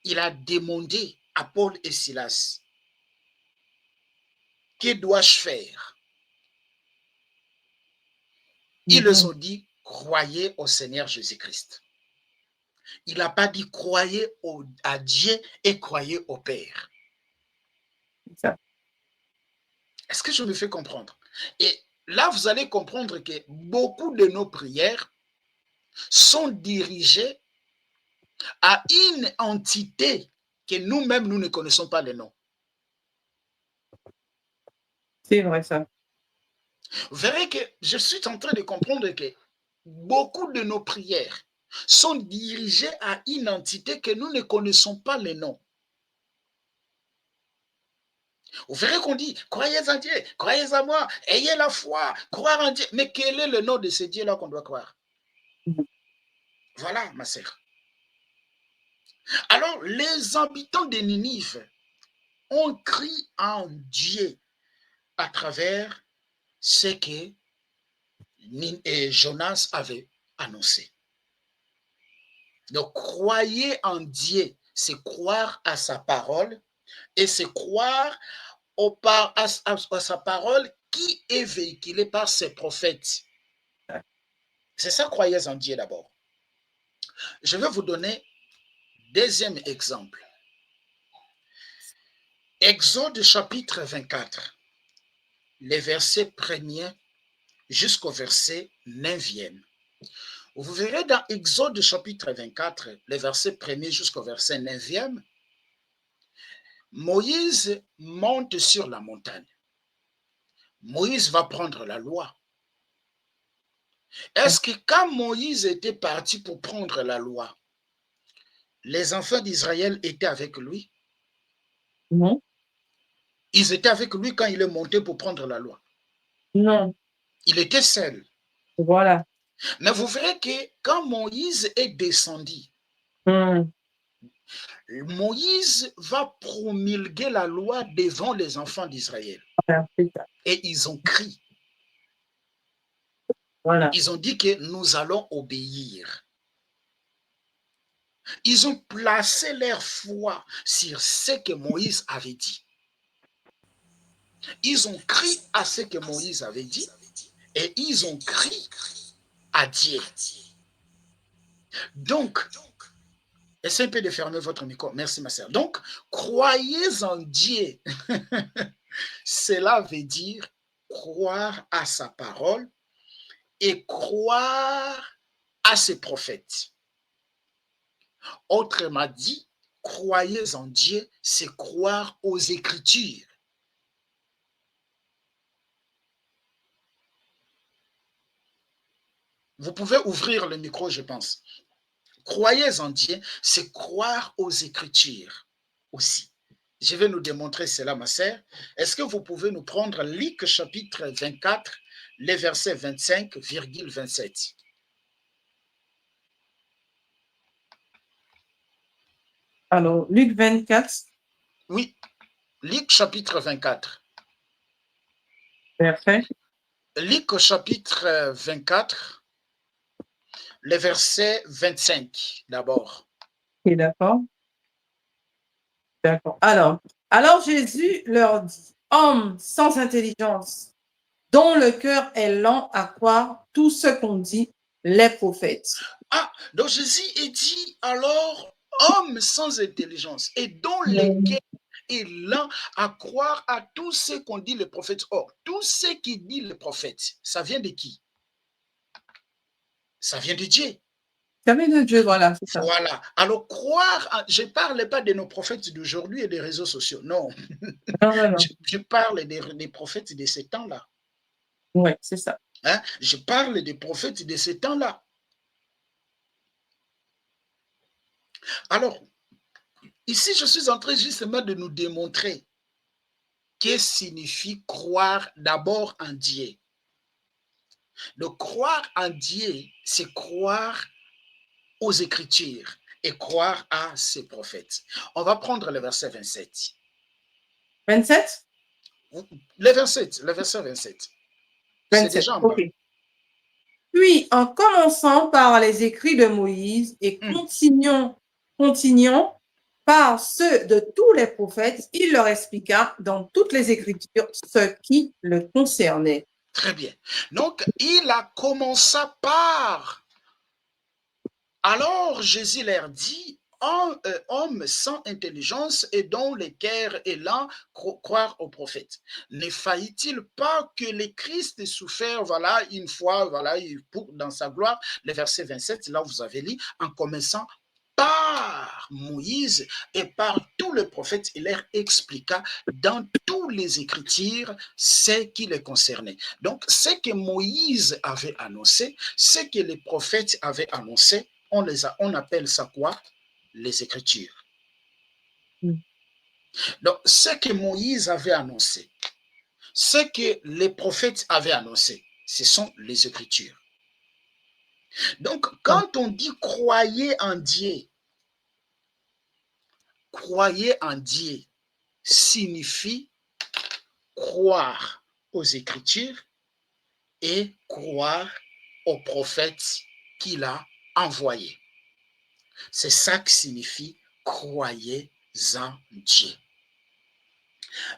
Speaker 3: il a demandé à Paul et Silas, que dois-je faire? Ils leur ont dit, croyez au Seigneur Jésus-Christ. Il n'a pas dit croyez à Dieu et croyez au Père. Est-ce que je me fais comprendre? Et là, vous allez comprendre que beaucoup de nos prières sont dirigées à une entité que nous-mêmes, nous ne connaissons pas le nom.
Speaker 1: C'est vrai, ça.
Speaker 3: Vous verrez que je suis en train de comprendre que beaucoup de nos prières sont dirigées à une entité que nous ne connaissons pas le nom. Vous verrez qu'on dit, croyez en Dieu, croyez en moi, ayez la foi, croire en Dieu. Mais quel est le nom de ce Dieu-là qu'on doit croire? Voilà, ma sœur. Alors, les habitants de Ninive ont crié en Dieu à travers ce que Jonas avait annoncé. Donc, croyez en Dieu, c'est croire à sa parole Et c'est croire à sa parole qui est véhiculée par ses prophètes. C'est ça, croyez en Dieu d'abord. Je vais vous donner deuxième exemple. Exode chapitre 24, les versets 1er jusqu'au verset 9e. Vous verrez dans Exode chapitre 24, les versets 1er jusqu'au verset 9e, Moïse monte sur la montagne. Moïse va prendre la loi. Est-ce que quand Moïse était parti pour prendre la loi, les enfants d'Israël étaient avec lui?
Speaker 1: Non.
Speaker 3: Ils étaient avec lui quand il est monté pour prendre la loi?
Speaker 1: Non.
Speaker 3: Il était seul.
Speaker 1: Voilà.
Speaker 3: Mais vous verrez que quand Moïse est descendu, Moïse va promulguer la loi devant les enfants d'Israël.
Speaker 1: Voilà,
Speaker 3: et ils ont crié.
Speaker 1: Voilà.
Speaker 3: Ils ont dit que nous allons obéir. Ils ont placé leur foi sur ce que Moïse avait dit. Ils ont crié à ce que Moïse avait dit et ils ont crié à Dieu. Donc, essayez un peu de fermer votre micro. Merci, ma sœur. Donc, croyez en Dieu. Cela veut dire croire à sa parole et croire à ses prophètes. Autrement dit, croyez en Dieu, c'est croire aux Écritures. Vous pouvez ouvrir le micro, je pense. Croyez en Dieu, c'est croire aux Écritures aussi. Je vais nous démontrer cela, ma sœur. Est-ce que vous pouvez nous prendre Luc chapitre 24, les versets 25,27?
Speaker 1: Alors, Luc 24.
Speaker 3: Oui, Luc chapitre 24.
Speaker 1: Verset.
Speaker 3: Luc chapitre 24, les versets 25 d'abord.
Speaker 1: Ok, d'accord. D'accord. Alors Jésus leur dit, hommes sans intelligence, dont le cœur est lent à croire tout ce qu'ont dit les prophètes.
Speaker 3: Ah, donc Jésus est dit alors, homme sans intelligence et dont le cœur est lent à croire à tout ce qu'ont dit les prophètes. Or, tout ce qui dit les prophètes, ça vient de qui? Ça vient de Dieu.
Speaker 1: Ça vient de Dieu, voilà, c'est ça.
Speaker 3: Voilà. Alors, croire, je ne parle pas de nos prophètes d'aujourd'hui et des réseaux sociaux. Non.
Speaker 1: Non.
Speaker 3: Je parle des prophètes de ces temps-là.
Speaker 1: Oui, c'est ça.
Speaker 3: Hein? Je parle des prophètes de ces temps-là. Alors, ici, je suis en train justement de nous démontrer qu'est-ce que signifie croire d'abord en Dieu. Donc, croire en Dieu, c'est croire aux Écritures et croire à ses prophètes. On va prendre le verset 27.
Speaker 1: 27?
Speaker 3: Le verset 27. C'est déjà en bas.
Speaker 1: Okay. Puis, en commençant par les écrits de Moïse et continuant par ceux de tous les prophètes, il leur expliqua dans toutes les Écritures ce qui le concernait.
Speaker 3: Très bien. Donc, il a commencé par... Alors, Jésus leur dit, homme sans intelligence et dont le cœur est lent, croire aux prophètes. Ne faillit-il pas que le Christ ait souffert, voilà, une fois, voilà, dans sa gloire, le verset 27, là vous avez lu, en commençant par Moïse et par tous les prophètes, il leur expliqua dans tous les Écritures ce qui les concernait. Donc, ce que Moïse avait annoncé, ce que les prophètes avaient annoncé, on appelle ça quoi? Les Écritures. Donc, ce que Moïse avait annoncé, ce que les prophètes avaient annoncé, ce sont les Écritures. Donc, quand on dit croyez en Dieu signifie croire aux Écritures et croire aux prophètes qu'il a envoyés. C'est ça qui signifie croyez en Dieu.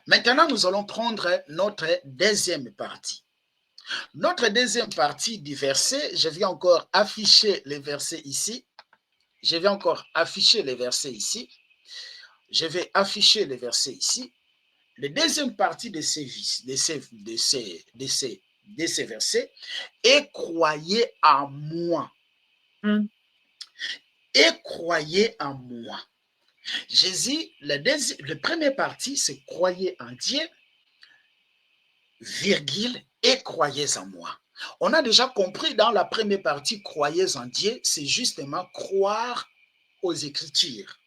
Speaker 3: Maintenant, nous allons prendre notre deuxième partie. Notre deuxième partie du verset, je vais encore afficher les versets ici. Je vais encore afficher les versets ici. Je vais afficher les versets ici. La deuxième partie de ces versets est croyez en moi. Et croyez en moi. Jésus, la première partie, c'est croyez en Dieu, virgule, et croyez en moi. On a déjà compris dans la première partie, croyez en Dieu, c'est justement croire aux Écritures,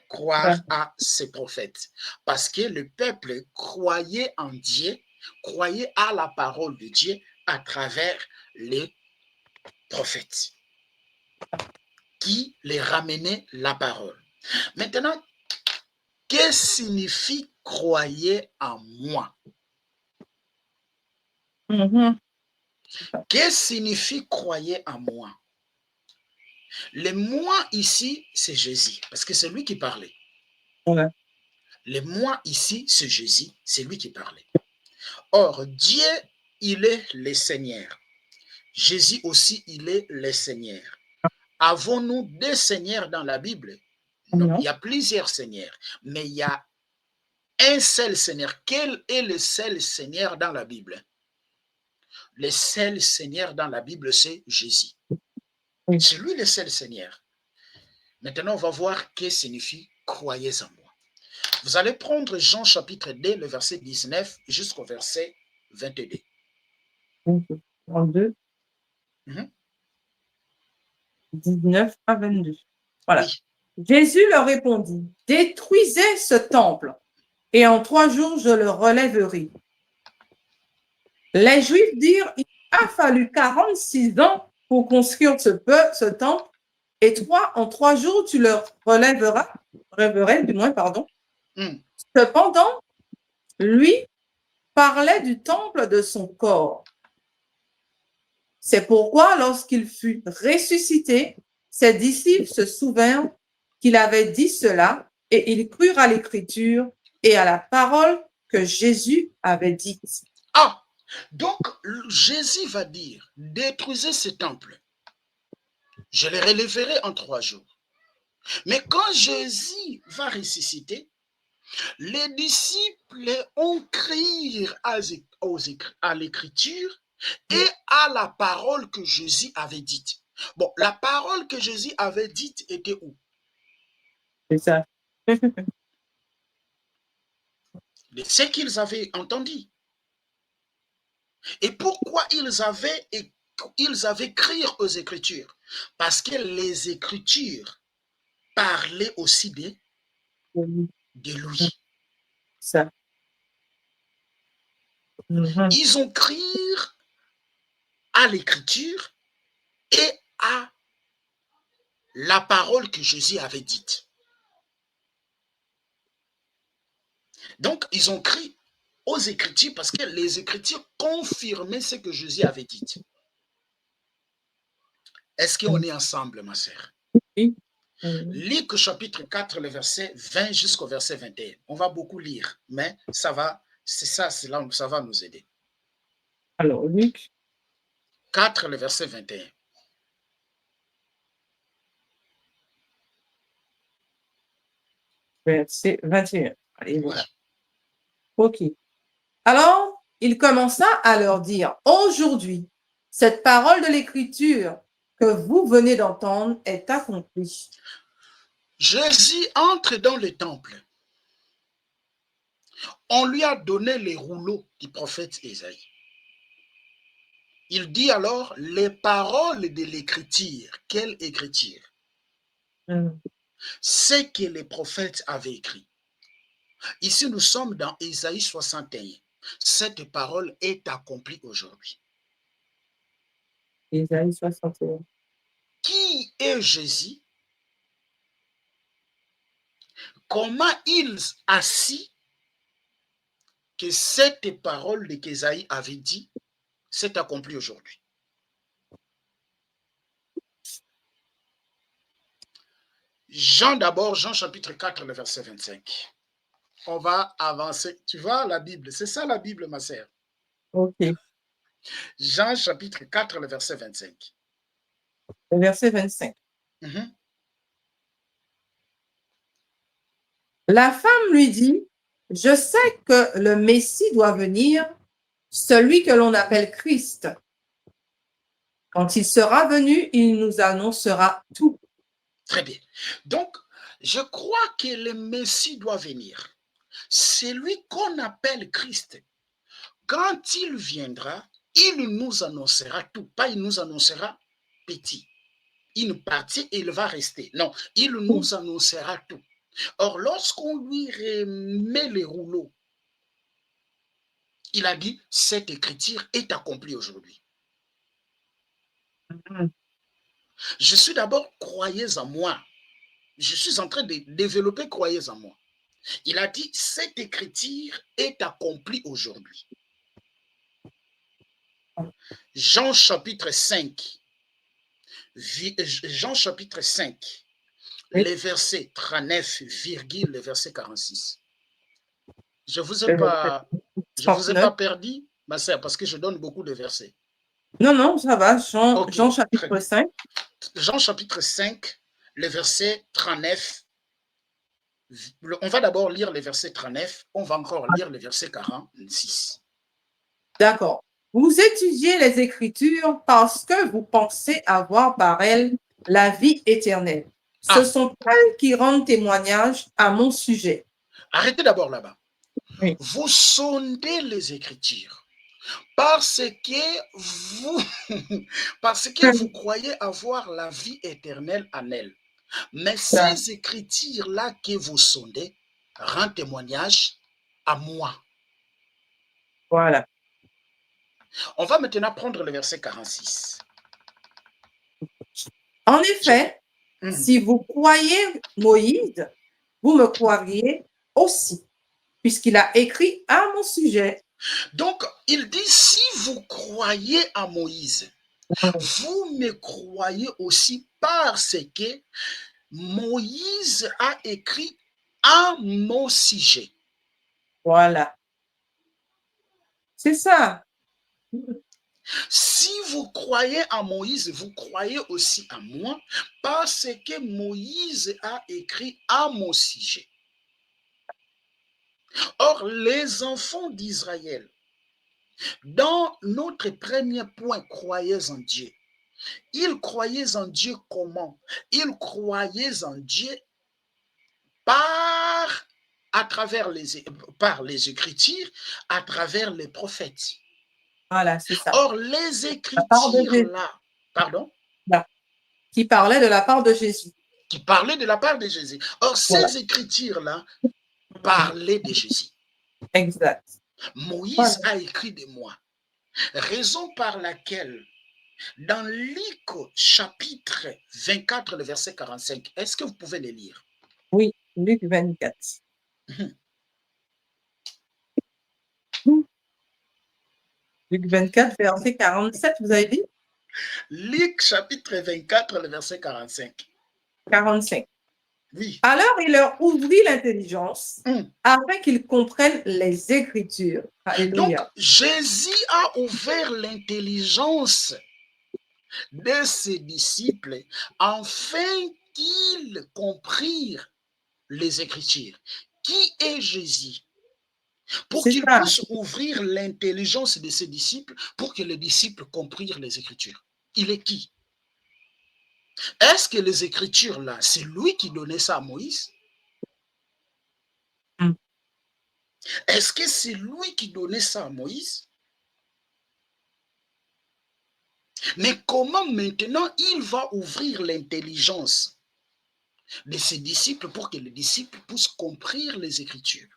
Speaker 3: croire à ses prophètes. Parce que le peuple croyait en Dieu, croyait à la parole de Dieu à travers les prophètes qui les ramenaient la parole. Maintenant, que signifie croyez en moi? Que signifie croyez en moi? Le moi ici, c'est Jésus, parce que c'est lui qui parlait. Le moi ici, c'est Jésus, c'est lui qui parlait. Or, Dieu, il est le Seigneur. Jésus aussi, il est le Seigneur. Avons-nous deux seigneurs dans la Bible? Non, il y a plusieurs seigneurs, mais il y a un seul Seigneur. Quel est le seul Seigneur dans la Bible? Le seul Seigneur dans la Bible, c'est Jésus. C'est lui le seul Seigneur. Maintenant, on va voir ce que signifie croyez en moi. Vous allez prendre Jean chapitre 2, le verset 19 jusqu'au verset 22.
Speaker 1: 32, 19 à 22. Voilà. Oui. Jésus leur répondit, détruisez ce temple et en 3 jours, je le relèverai. Les Juifs dirent, il a fallu 46 ans pour construire ce temple et toi, en 3 jours, tu le relèverais, pardon. Cependant, lui parlait du temple de son corps. C'est pourquoi, lorsqu'il fut ressuscité, ses disciples se souvinrent qu'il avait dit cela et ils crurent à l'Écriture et à la parole que Jésus avait dite.
Speaker 3: Ah, donc Jésus va dire, détruisez ce temple. Je le relèverai en 3 jours. Mais quand Jésus va ressusciter, les disciples ont crié à l'Écriture et à la parole que Jésus avait dite. Bon, la parole que Jésus avait dite était où?
Speaker 1: C'est ça.
Speaker 3: Ce qu'ils avaient entendu. Et pourquoi ils avaient crié aux Écritures? Parce que les Écritures parlaient aussi de lui.
Speaker 1: Ça.
Speaker 3: Ils ont crié à l'Écriture et à la parole que Jésus avait dite. Donc, ils ont crié aux Écritures parce que les Écritures confirmaient ce que Jésus avait dit. Est-ce qu'on est ensemble, ma sœur?
Speaker 1: Oui.
Speaker 3: Luc chapitre 4, le verset 20 jusqu'au verset 21. On va beaucoup lire, mais ça va, c'est là où ça va nous aider.
Speaker 1: Alors, Luc
Speaker 3: 4, le verset 21.
Speaker 1: Verset 21. Allez, voilà. OK. Alors, il commença à leur dire, aujourd'hui, cette parole de l'Écriture que vous venez d'entendre est accomplie.
Speaker 3: Jésus entre dans le temple. On lui a donné les rouleaux du prophète Ésaïe. Il dit alors les paroles de l'Écriture. Quelle Écriture? Ce que les prophètes avaient écrit. Ici, nous sommes dans Ésaïe 61. Cette parole est accomplie aujourd'hui.
Speaker 1: Ésaïe 61.
Speaker 3: Qui est Jésus? Comment il a su que cette parole qu'Ésaïe avait dit s'est accomplie aujourd'hui? Jean d'abord, Jean chapitre 4, le verset 25. on va avancer. Tu vois la Bible, c'est ça la Bible, ma sœur.
Speaker 1: Ok.
Speaker 3: Jean chapitre 4, le verset 25.
Speaker 1: Le verset 25.
Speaker 3: Mhm.
Speaker 1: La femme lui dit, je sais que le Messie doit venir, celui que l'on appelle Christ. Quand il sera venu, il nous annoncera tout.
Speaker 3: Très bien. Donc, je crois que le Messie doit venir. C'est lui qu'on appelle Christ. Quand il viendra, il nous annoncera tout. Pas il nous annoncera petit. Une partie, il va rester. Non, il nous annoncera tout. Or, lorsqu'on lui remet les rouleaux, il a dit, cette écriture est accomplie aujourd'hui. Je suis d'abord, croyez en moi. Je suis en train de développer, croyez en moi. Il a dit, cette écriture est accomplie aujourd'hui. Jean chapitre 5. Jean chapitre 5, les versets 39, le verset 46. Je ne vous ai pas perdu, ma sœur, parce que je donne beaucoup de versets.
Speaker 1: Non, non, ça va. Jean,
Speaker 3: Okay.
Speaker 1: Jean chapitre 5.
Speaker 3: Jean chapitre 5, le verset 39. On va d'abord lire le verset 39, on va encore lire le verset 46.
Speaker 1: D'accord. Vous étudiez les Écritures parce que vous pensez avoir par elles la vie éternelle. Ce sont elles qui rendent témoignage à mon sujet.
Speaker 3: Arrêtez d'abord là-bas.
Speaker 1: Oui.
Speaker 3: Vous sondez les Écritures parce que vous croyez avoir la vie éternelle en elles. Mais ces Écritures-là que vous sondez rendent témoignage à moi.
Speaker 1: Voilà.
Speaker 3: On va maintenant prendre le verset 46.
Speaker 1: En effet, si vous croyez Moïse, vous me croiriez aussi, puisqu'il a écrit à mon sujet.
Speaker 3: Donc, il dit, si vous croyez à Moïse, vous me croyez aussi parce que Moïse a écrit à mon sujet.
Speaker 1: Voilà. C'est ça.
Speaker 3: Si vous croyez à Moïse, vous croyez aussi à moi parce que Moïse a écrit à mon sujet. Or, les enfants d'Israël, dans notre premier point, croyez en Dieu. Ils croyaient en Dieu comment? Ils croyaient en Dieu par les Écritures, à travers les prophètes.
Speaker 1: Voilà, c'est ça.
Speaker 3: Or, les Écritures-là, pardon?
Speaker 1: Qui parlait de la part de Jésus.
Speaker 3: Qui parlait de la part de Jésus. Or, ces Écritures-là parlaient de Jésus.
Speaker 1: Exact.
Speaker 3: Moïse a écrit de moi. Raison par laquelle, dans Luc chapitre 24, le verset 45, est-ce que vous pouvez le lire?
Speaker 1: Oui, Luc 24. Luc 24, verset 47, vous avez dit?
Speaker 3: Luc chapitre 24, le verset 45.
Speaker 1: 45.
Speaker 3: Oui.
Speaker 1: Alors il leur ouvrit l'intelligence afin qu'ils comprennent les Écritures. Alléluia.
Speaker 3: Donc, Jésus a ouvert l'intelligence de ses disciples afin qu'ils comprennent les Écritures. Qui est Jésus? Pour qu'il puisse ouvrir l'intelligence de ses disciples, pour que les disciples comprennent les Écritures. Il est qui? Est-ce que les Écritures, là, c'est lui qui donnait ça à Moïse? Est-ce que c'est lui qui donnait ça à Moïse? Mais comment maintenant il va ouvrir l'intelligence de ses disciples pour que les disciples puissent comprendre les Écritures?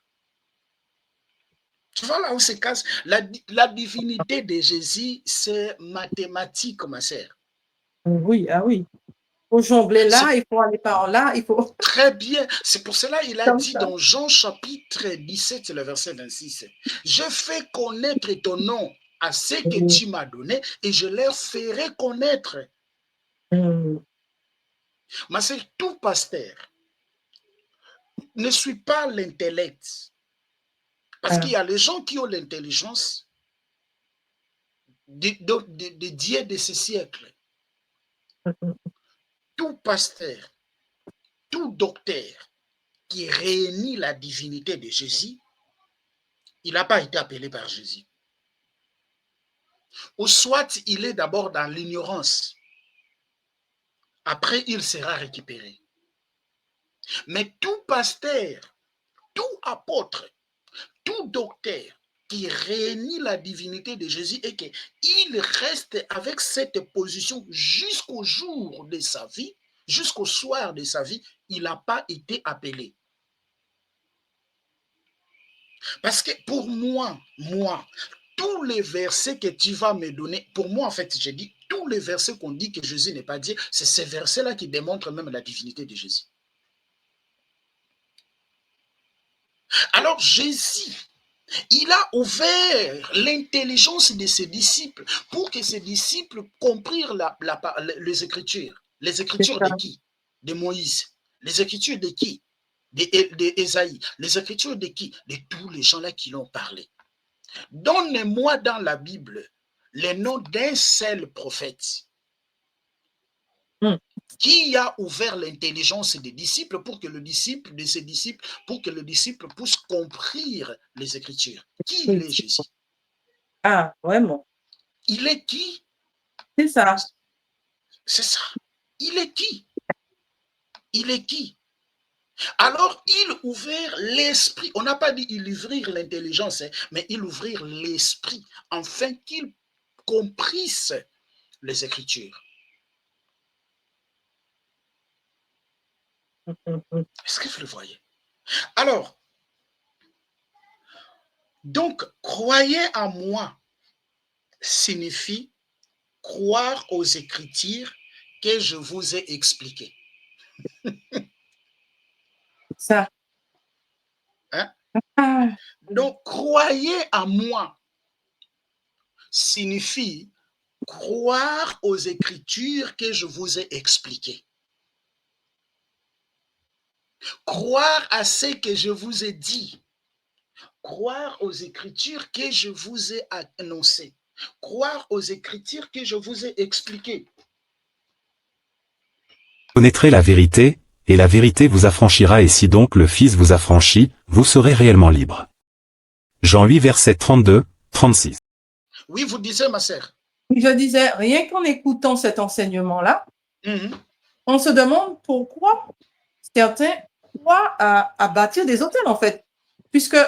Speaker 3: Tu vois là où se casse la divinité de Jésus, c'est mathématique, ma sœur.
Speaker 1: Oui, ah oui. Il faut jongler là, il faut aller par là, il faut...
Speaker 3: Très bien. C'est pour cela qu'il a dit dans Jean chapitre 17, le verset 26, « Je fais connaître ton nom à ceux que tu m'as donné et je leur ferai connaître. » Mais c'est tout pasteur ne suit pas l'intellect. Parce qu'il y a les gens qui ont l'intelligence des dieux de ce siècle. Tout pasteur, tout docteur qui réunit la divinité de Jésus, il n'a pas été appelé par Jésus. Ou soit il est d'abord dans l'ignorance. Après, il sera récupéré. Mais tout pasteur, tout apôtre, tout docteur qui réunit la divinité de Jésus et qu'il reste avec cette position jusqu'au jour de sa vie, jusqu'au soir de sa vie, il n'a pas été appelé. Parce que pour moi, tous les versets que tu vas me donner, pour moi, en fait, j'ai dit, tous les versets qu'on dit que Jésus n'est pas dit, c'est ces versets-là qui démontrent même la divinité de Jésus. Alors, Jésus, il a ouvert l'intelligence de ses disciples pour que ses disciples comprennent les Écritures. Les Écritures de qui? De Moïse. Les Écritures de qui? D'Ésaïe. Les Écritures de qui? De tous les gens-là qui l'ont parlé. Donne-moi dans la Bible les noms d'un seul prophète qui a ouvert l'intelligence des disciples pour que le disciple puisse comprendre les Écritures. Qui il est, Jésus?
Speaker 1: Ah, vraiment.
Speaker 3: Il est qui?
Speaker 1: C'est ça.
Speaker 3: C'est ça. Il est qui? Il est qui? Alors, il ouvert l'esprit. On n'a pas dit il ouvrir l'intelligence, mais il ouvrir l'esprit, afin qu'il comprisse les Écritures. Est-ce que vous le voyez? Alors, donc, croyez en moi signifie croire aux Écritures que je vous ai expliquées.
Speaker 1: Ça.
Speaker 3: Hein? Donc, croyez en moi signifie croire aux Écritures que je vous ai expliquées. Croire à ce que je vous ai dit. Croire aux Écritures que je vous ai annoncées. Croire aux Écritures que je vous ai expliquées.
Speaker 2: Vous connaîtrez la vérité, et la vérité vous affranchira, et si donc le Fils vous affranchit, vous serez réellement libre. Jean 8, versets 32, 36.
Speaker 3: Oui, vous disiez, ma sœur.
Speaker 1: Je disais, rien qu'en écoutant cet enseignement-là, on se demande pourquoi certains croient à bâtir des hôtels, en fait, puisque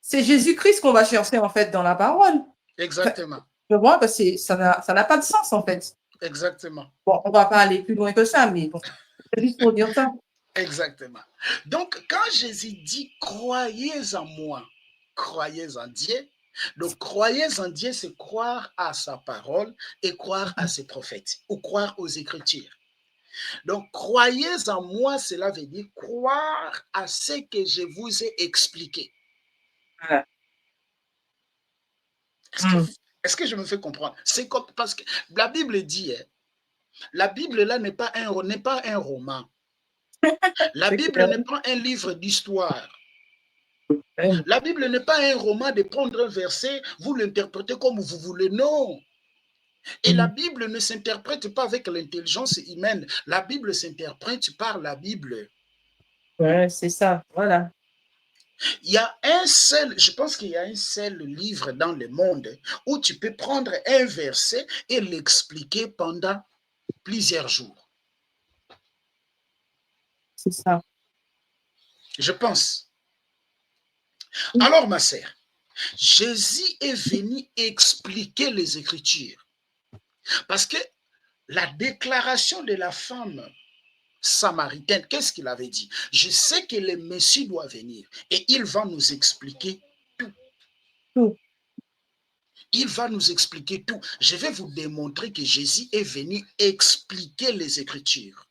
Speaker 1: c'est Jésus-Christ qu'on va chercher, en fait, dans la parole.
Speaker 3: Exactement.
Speaker 1: Je vois que ça n'a pas de sens, en fait.
Speaker 3: Exactement.
Speaker 1: Bon, on ne va pas aller plus loin que ça, mais bon, c'est juste pour dire ça.
Speaker 3: Exactement. Donc, quand Jésus dit « croyez en moi, croyez en Dieu », donc croyez en Dieu, c'est croire à sa parole et croire à ses prophètes, ou croire aux Écritures. Donc, croyez en moi, cela veut dire croire à ce que je vous ai expliqué.
Speaker 1: Voilà.
Speaker 3: Est-ce que je me fais comprendre? C'est comme, parce que la Bible dit, la Bible là n'est pas un roman. La Bible n'est pas un livre d'histoire. La Bible n'est pas un roman de prendre un verset, vous l'interprétez comme vous voulez, non. Et la Bible ne s'interprète pas avec l'intelligence humaine. La Bible s'interprète par la Bible.
Speaker 1: Ouais, c'est ça, voilà.
Speaker 3: Il y a un seul, je pense qu'il y a un seul livre dans le monde où tu peux prendre un verset et l'expliquer pendant plusieurs jours.
Speaker 1: C'est ça.
Speaker 3: Je pense. Alors, ma sœur, Jésus est venu expliquer les Écritures. Parce que la déclaration de la femme samaritaine, qu'est-ce qu'il avait dit? Je sais que le Messie doit venir et il va nous expliquer tout. Il va nous expliquer tout. Je vais vous démontrer que Jésus est venu expliquer les Écritures.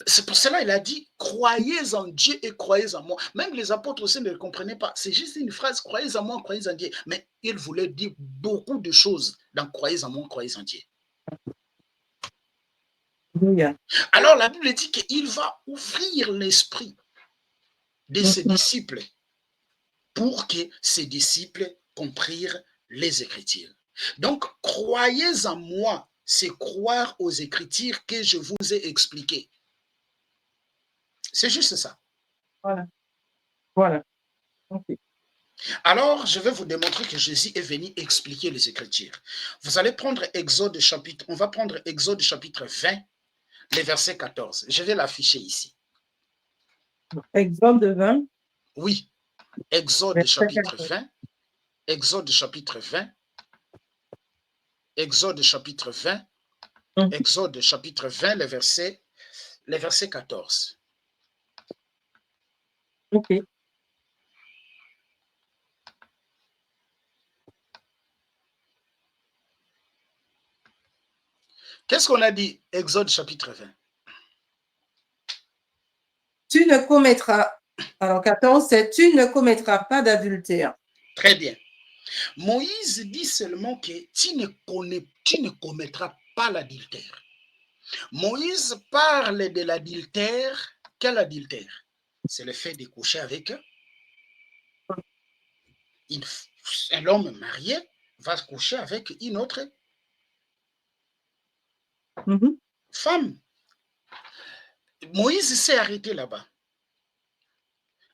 Speaker 3: C'est pour cela qu'il a dit, croyez en Dieu et croyez en moi. Même les apôtres aussi ne le comprenaient pas. C'est juste une phrase, croyez en moi, croyez en Dieu. Mais il voulait dire beaucoup de choses dans croyez en moi, croyez en Dieu. Alors la Bible dit qu'il va ouvrir l'esprit de ses disciples pour que ses disciples comprirent les Écritures. Donc, croyez en moi, c'est croire aux Écritures que je vous ai expliquées. C'est juste ça.
Speaker 1: Voilà. Voilà. OK.
Speaker 3: Alors, je vais vous démontrer que Jésus est venu expliquer les Écritures. Vous allez prendre Exode chapitre, on va prendre Exode chapitre 20, les versets 14. Je vais l'afficher ici.
Speaker 1: Exode 20.
Speaker 3: Oui, Exode chapitre 20, Exode chapitre 20, Exode chapitre 20, Exode chapitre 20, les versets 14.
Speaker 1: OK.
Speaker 3: Qu'est-ce qu'on a dit, Exode chapitre 20?
Speaker 1: Tu ne commettras, alors 14, c'est tu ne commettras pas d'adultère.
Speaker 3: Très bien. Moïse dit seulement que tu ne commettras pas l'adultère. Moïse parle de l'adultère. Quel adultère? C'est le fait de coucher avec un homme marié va coucher avec une autre femme. Moïse s'est arrêté là-bas.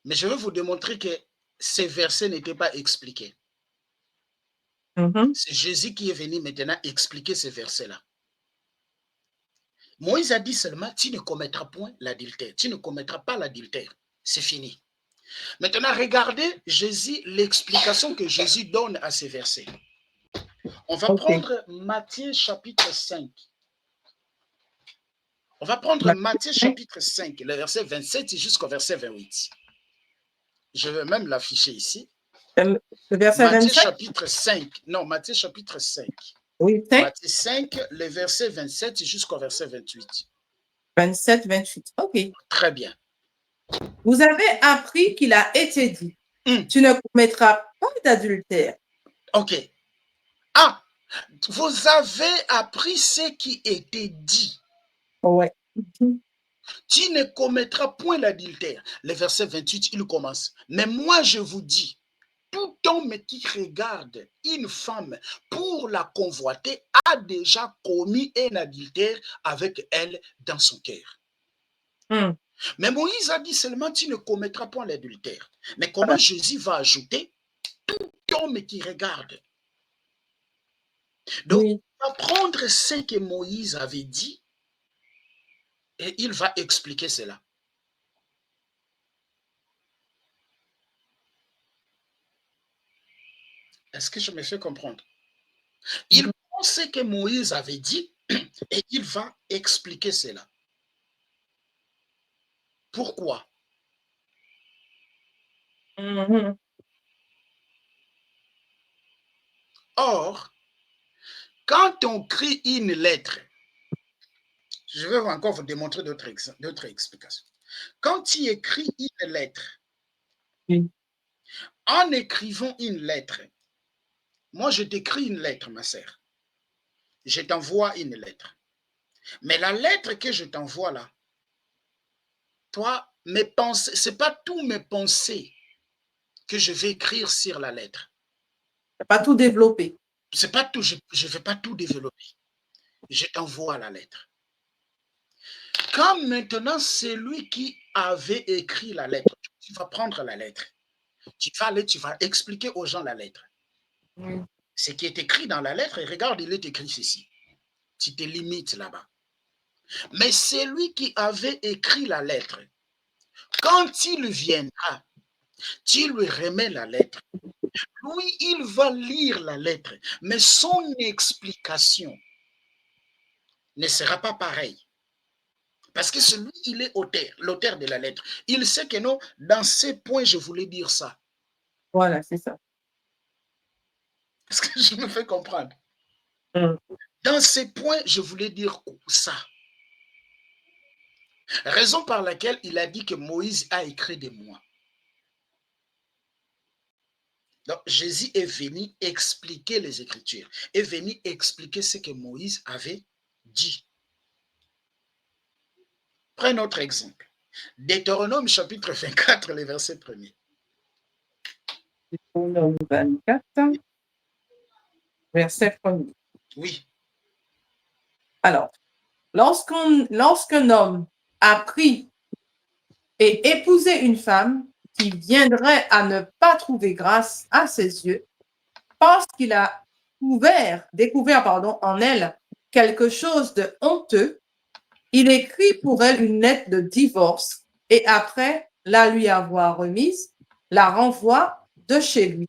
Speaker 3: Mais je vais vous démontrer que ces versets n'étaient pas expliqués. C'est Jésus qui est venu maintenant expliquer ces versets-là. Moïse a dit seulement, tu ne commettras point l'adultère. Tu ne commettras pas l'adultère. C'est fini. Maintenant, regardez Jésus, l'explication que Jésus donne à ces versets. On va prendre Matthieu chapitre 5. On va prendre Matthieu chapitre 5, le verset 27 jusqu'au verset 28. Je vais même l'afficher ici.
Speaker 1: Le verset
Speaker 3: Matthieu
Speaker 1: 25?
Speaker 3: chapitre 5. Non, Matthieu chapitre 5.
Speaker 1: Oui, 5.
Speaker 3: Matthieu 5, le verset 27 jusqu'au verset 28.
Speaker 1: 27, 28. OK.
Speaker 3: Très bien.
Speaker 1: Vous avez appris qu'il a été dit, tu ne commettras pas d'adultère.
Speaker 3: OK. Ah, vous avez appris ce qui était dit.
Speaker 1: Ouais.
Speaker 3: Tu ne commettras point l'adultère. Le verset 28, il commence. Mais moi, je vous dis, tout homme qui regarde une femme pour la convoiter a déjà commis un adultère avec elle dans son cœur. Mais Moïse a dit seulement, tu ne commettras point l'adultère. Mais comment Jésus va ajouter, tout homme qui regarde. Donc, il va prendre ce que Moïse avait dit et il va expliquer cela. Est-ce que je me fais comprendre? Il prend ce que Moïse avait dit et il va expliquer cela. Pourquoi? Or, quand on crie une lettre, je vais encore vous démontrer d'autres explications. Quand tu écris une lettre, en écrivant une lettre, moi je t'écris une lettre, ma sœur. Je t'envoie une lettre. Mais la lettre que je t'envoie là, toi, mes pensées, ce n'est pas tous mes pensées que je vais écrire sur la lettre.
Speaker 1: Pas tout développer.
Speaker 3: C'est pas tout, je ne vais pas tout développer. Je t'envoie la lettre. Quand maintenant celui qui avait écrit la lettre, tu vas prendre la lettre, tu vas aller, tu vas expliquer aux gens la lettre. Ce qui est écrit dans la lettre, et regarde, il est écrit ceci. Tu te limites là-bas. Mais celui qui avait écrit la lettre, quand il viendra, tu lui remets la lettre. Lui, il va lire la lettre, mais son explication ne sera pas pareille. Parce que celui, il est l'auteur de la lettre. Il sait que non, dans ces points, je voulais dire ça.
Speaker 1: Voilà, c'est ça.
Speaker 3: Est-ce que je me fais comprendre? Dans ces points, je voulais dire ça. Raison par laquelle il a dit que Moïse a écrit de moi. Donc, Jésus est venu expliquer les Écritures, est venu expliquer ce que Moïse avait dit. Prenons notre exemple. Deutéronome chapitre 24, le verset 1er.
Speaker 1: Deutéronome 24, verset 1er.
Speaker 3: Oui.
Speaker 1: Alors, lorsqu'un homme a pris et épousé une femme qui viendrait à ne pas trouver grâce à ses yeux, parce qu'il a découvert en elle quelque chose de honteux, il écrit pour elle une lettre de divorce et après la lui avoir remise, la renvoie de chez lui.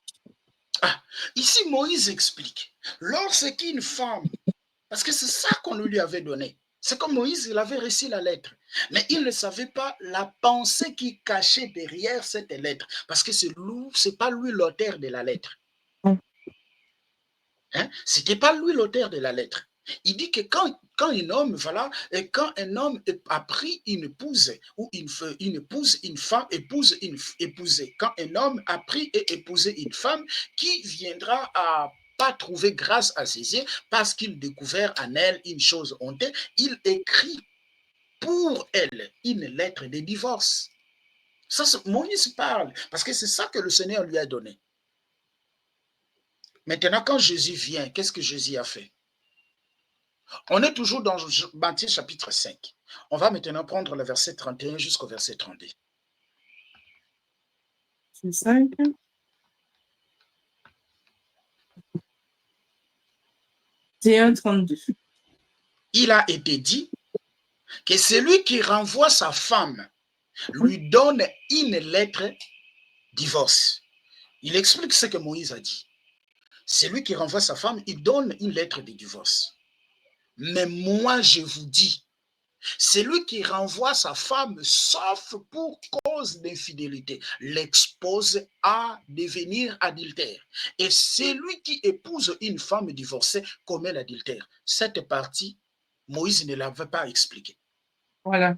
Speaker 3: Ah, ici, Moïse explique, lorsqu'une femme, parce que c'est ça qu'on lui avait donné, c'est comme Moïse, il avait reçu la lettre, mais il ne savait pas la pensée qui cachait derrière cette lettre, parce que c'est pas lui l'auteur de la lettre. Hein? C'était pas lui l'auteur de la lettre. Il dit que quand un homme, voilà, et quand un homme a pris une épouse ou une épouse, une femme, épousée, quand un homme a pris et épousé une femme qui viendra à pas trouver grâce à ses yeux parce qu'il découvert en elle une chose honteuse, il écrit pour elle une lettre de divorce. Ça, Moïse parle parce que c'est ça que le Seigneur lui a donné. Maintenant, quand Jésus vient, qu'est-ce que Jésus a fait? On est toujours dans Matthieu chapitre 5. On va maintenant prendre le verset 31 jusqu'au verset 32.
Speaker 1: C'est 5. C'est 32.
Speaker 3: Il a été dit que celui qui renvoie sa femme lui donne une lettre divorce. Il explique ce que Moïse a dit. Celui qui renvoie sa femme, il donne une lettre de divorce. Mais moi, je vous dis, celui qui renvoie sa femme, sauf pour cause d'infidélité, l'expose à devenir adultère. Et celui qui épouse une femme divorcée commet l'adultère. Cette partie, Moïse ne l'avait pas expliquée.
Speaker 1: Voilà.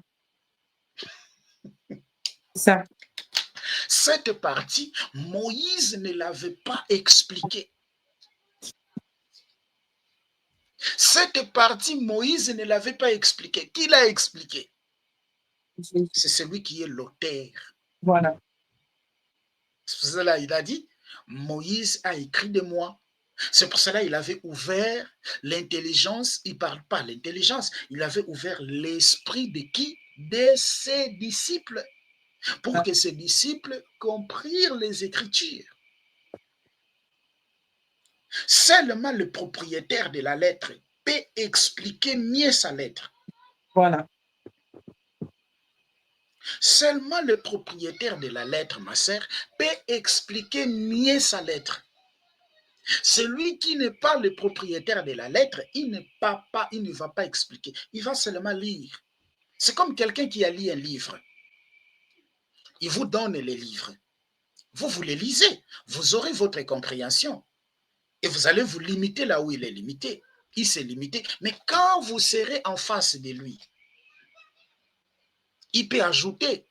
Speaker 1: Ça.
Speaker 3: Cette partie, Moïse ne l'avait pas expliquée. Cette partie, Moïse ne l'avait pas expliquée. Qui l'a expliqué? C'est celui qui est l'auteur.
Speaker 1: Voilà.
Speaker 3: C'est pour cela qu'il a dit, Moïse a écrit de moi. C'est pour cela qu'il avait ouvert l'intelligence. Il ne parle pas l'intelligence. Il avait ouvert l'esprit de qui? De ses disciples. Pour que ses disciples comprirent les Écritures. Seulement le propriétaire de la lettre peut expliquer mieux sa lettre.
Speaker 1: Voilà.
Speaker 3: Seulement le propriétaire de la lettre, ma sœur, peut expliquer mieux sa lettre. Celui qui n'est pas le propriétaire de la lettre, il ne va pas expliquer. Il va seulement lire. C'est comme quelqu'un qui a lu un livre. Il vous donne les livres. Vous les lisez. Vous aurez votre compréhension. Et vous allez vous limiter là où il est limité. Il s'est limité. Mais quand vous serez en face de lui, il peut ajouter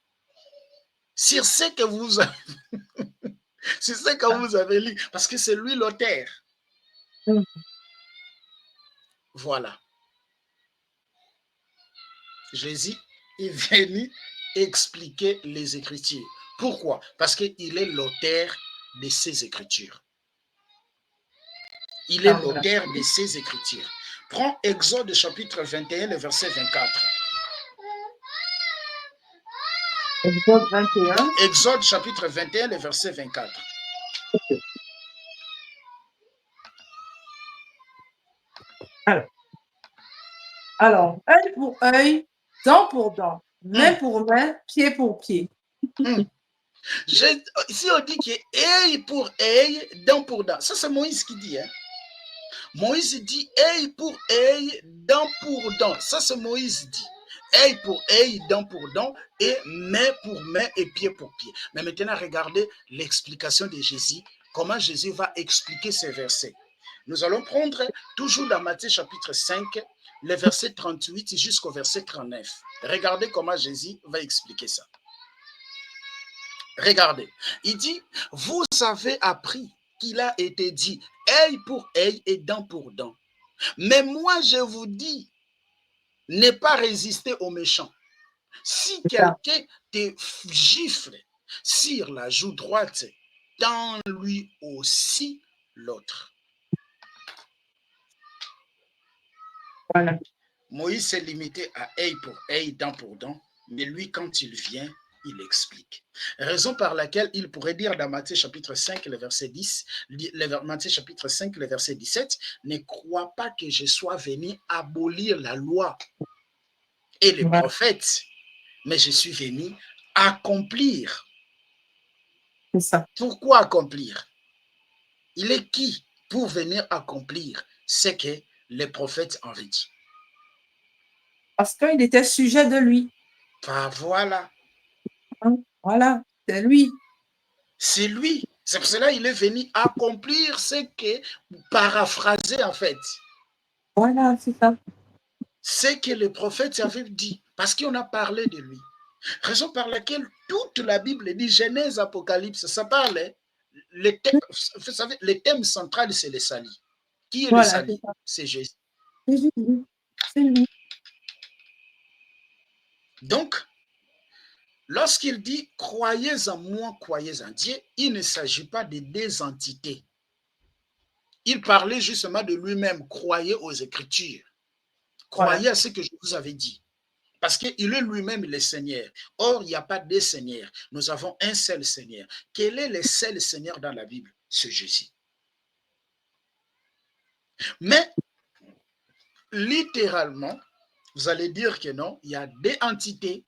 Speaker 3: sur ce que vous avez, sur ce que vous avez lu, parce que c'est lui l'auteur. Voilà. Jésus est venu expliquer les Écritures. Pourquoi? Parce qu'il est l'auteur de ces Écritures. Il est l'auteur de ces Écritures. Prends Exode chapitre 21, le verset 24.
Speaker 1: Exode 21.
Speaker 3: Exode chapitre 21, le verset 24.
Speaker 1: Alors, œil pour œil, dent pour dent, main pour main, pied pour pied.
Speaker 3: Si on dit que œil pour œil, dent pour dent, ça c'est Moïse qui dit. Hein? Moïse dit œil pour œil, dent pour dent. Ça c'est Moïse dit. Œil pour œil, dent pour dent, et main pour main et pied pour pied. Mais maintenant, regardez l'explication de Jésus, comment Jésus va expliquer ces versets. Nous allons prendre toujours dans Matthieu chapitre 5, le verset 38 jusqu'au verset 39. Regardez comment Jésus va expliquer ça. Regardez, il dit, vous avez appris qu'il a été dit œil pour œil et dent pour dent. Mais moi, je vous dis, ne pas résister aux méchants. Si quelqu'un te gifle sur la joue droite, dans lui aussi l'autre.
Speaker 1: Voilà.
Speaker 3: Moïse s'est limité à œil pour œil, dent pour dent, mais lui, quand il vient, il explique. Raison par laquelle il pourrait dire dans Matthieu chapitre 5, le verset 10, Matthieu chapitre 5, le verset 17, ne crois pas que je sois venu abolir la loi et les prophètes, mais je suis venu accomplir.
Speaker 1: C'est ça.
Speaker 3: Pourquoi accomplir? Il est qui pour venir accomplir ce que les prophètes avaient dit?
Speaker 1: Parce qu'il était sujet de lui.
Speaker 3: Voilà.
Speaker 1: Voilà, c'est lui.
Speaker 3: C'est lui. C'est pour cela qu'il est venu accomplir ce que, paraphraser en fait.
Speaker 1: Voilà, c'est ça.
Speaker 3: Ce que les prophètes avaient dit, parce qu'on a parlé de lui. Raison par laquelle toute la Bible dit Genèse, Apocalypse, ça parle. Vous savez, le thème central, c'est le salut. Qui est le salut? C'est Jésus.
Speaker 1: C'est Jésus. C'est lui.
Speaker 3: Donc, lorsqu'il dit « croyez en moi, croyez en Dieu », il ne s'agit pas de deux entités. Il parlait justement de lui-même, croyez aux Écritures. Croyez à ce que je vous avais dit. Parce qu'il est lui-même le Seigneur. Or, il n'y a pas deux Seigneurs. Nous avons un seul Seigneur. Quel est le seul Seigneur dans la Bible? C'est Jésus. Mais, littéralement, vous allez dire que non, il y a deux entités.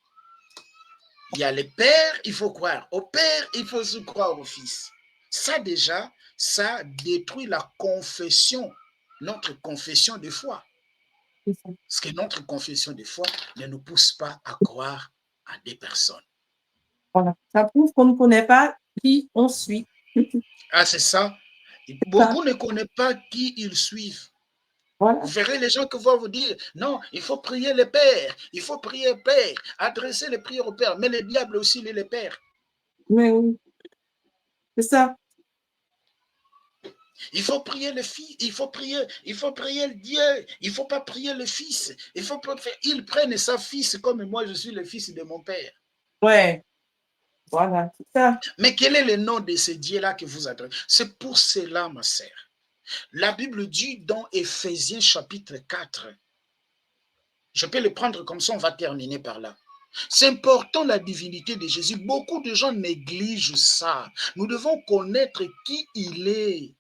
Speaker 3: Il y a le Père, il faut croire au Père, il faut se croire au Fils. Ça déjà, ça détruit la confession, notre confession de foi. Parce que notre confession de foi ne nous pousse pas à croire à des personnes.
Speaker 1: Voilà. Ça prouve qu'on ne connaît pas qui on suit.
Speaker 3: Ah, c'est ça. Beaucoup ne connaissent pas qui ils suivent. Voilà. Vous verrez les gens qui vont vous dire, non, il faut prier le Père, il faut prier le Père, adresser les prières au Père, mais le diable aussi, il est le Père.
Speaker 1: Mais oui, c'est ça.
Speaker 3: Il faut prier le Fils, il faut prier le Dieu, il ne faut pas prier le Fils. Il faut pas faire, ils prennent sa fils comme moi, je suis le fils de mon Père.
Speaker 1: Ouais, voilà, c'est ça.
Speaker 3: Mais quel est le nom de ce Dieu-là que vous adressez? C'est pour cela, ma sœur. La Bible dit dans Éphésiens chapitre 4, je peux le prendre comme ça, on va terminer par là. C'est important la divinité de Jésus. Beaucoup de gens négligent ça. Nous devons connaître qui il est.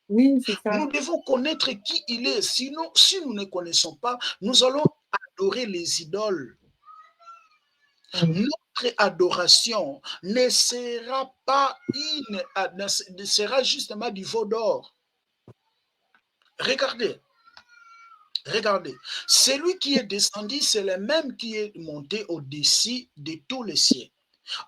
Speaker 1: Oui, c'est ça.
Speaker 3: Nous devons connaître qui il est. Sinon, si nous ne connaissons pas, nous allons adorer les idoles. Notre adoration ne sera pas ne sera justement du veau d'or. Regardez. Regardez, celui qui est descendu, c'est le même qui est monté au-dessus de tous les cieux,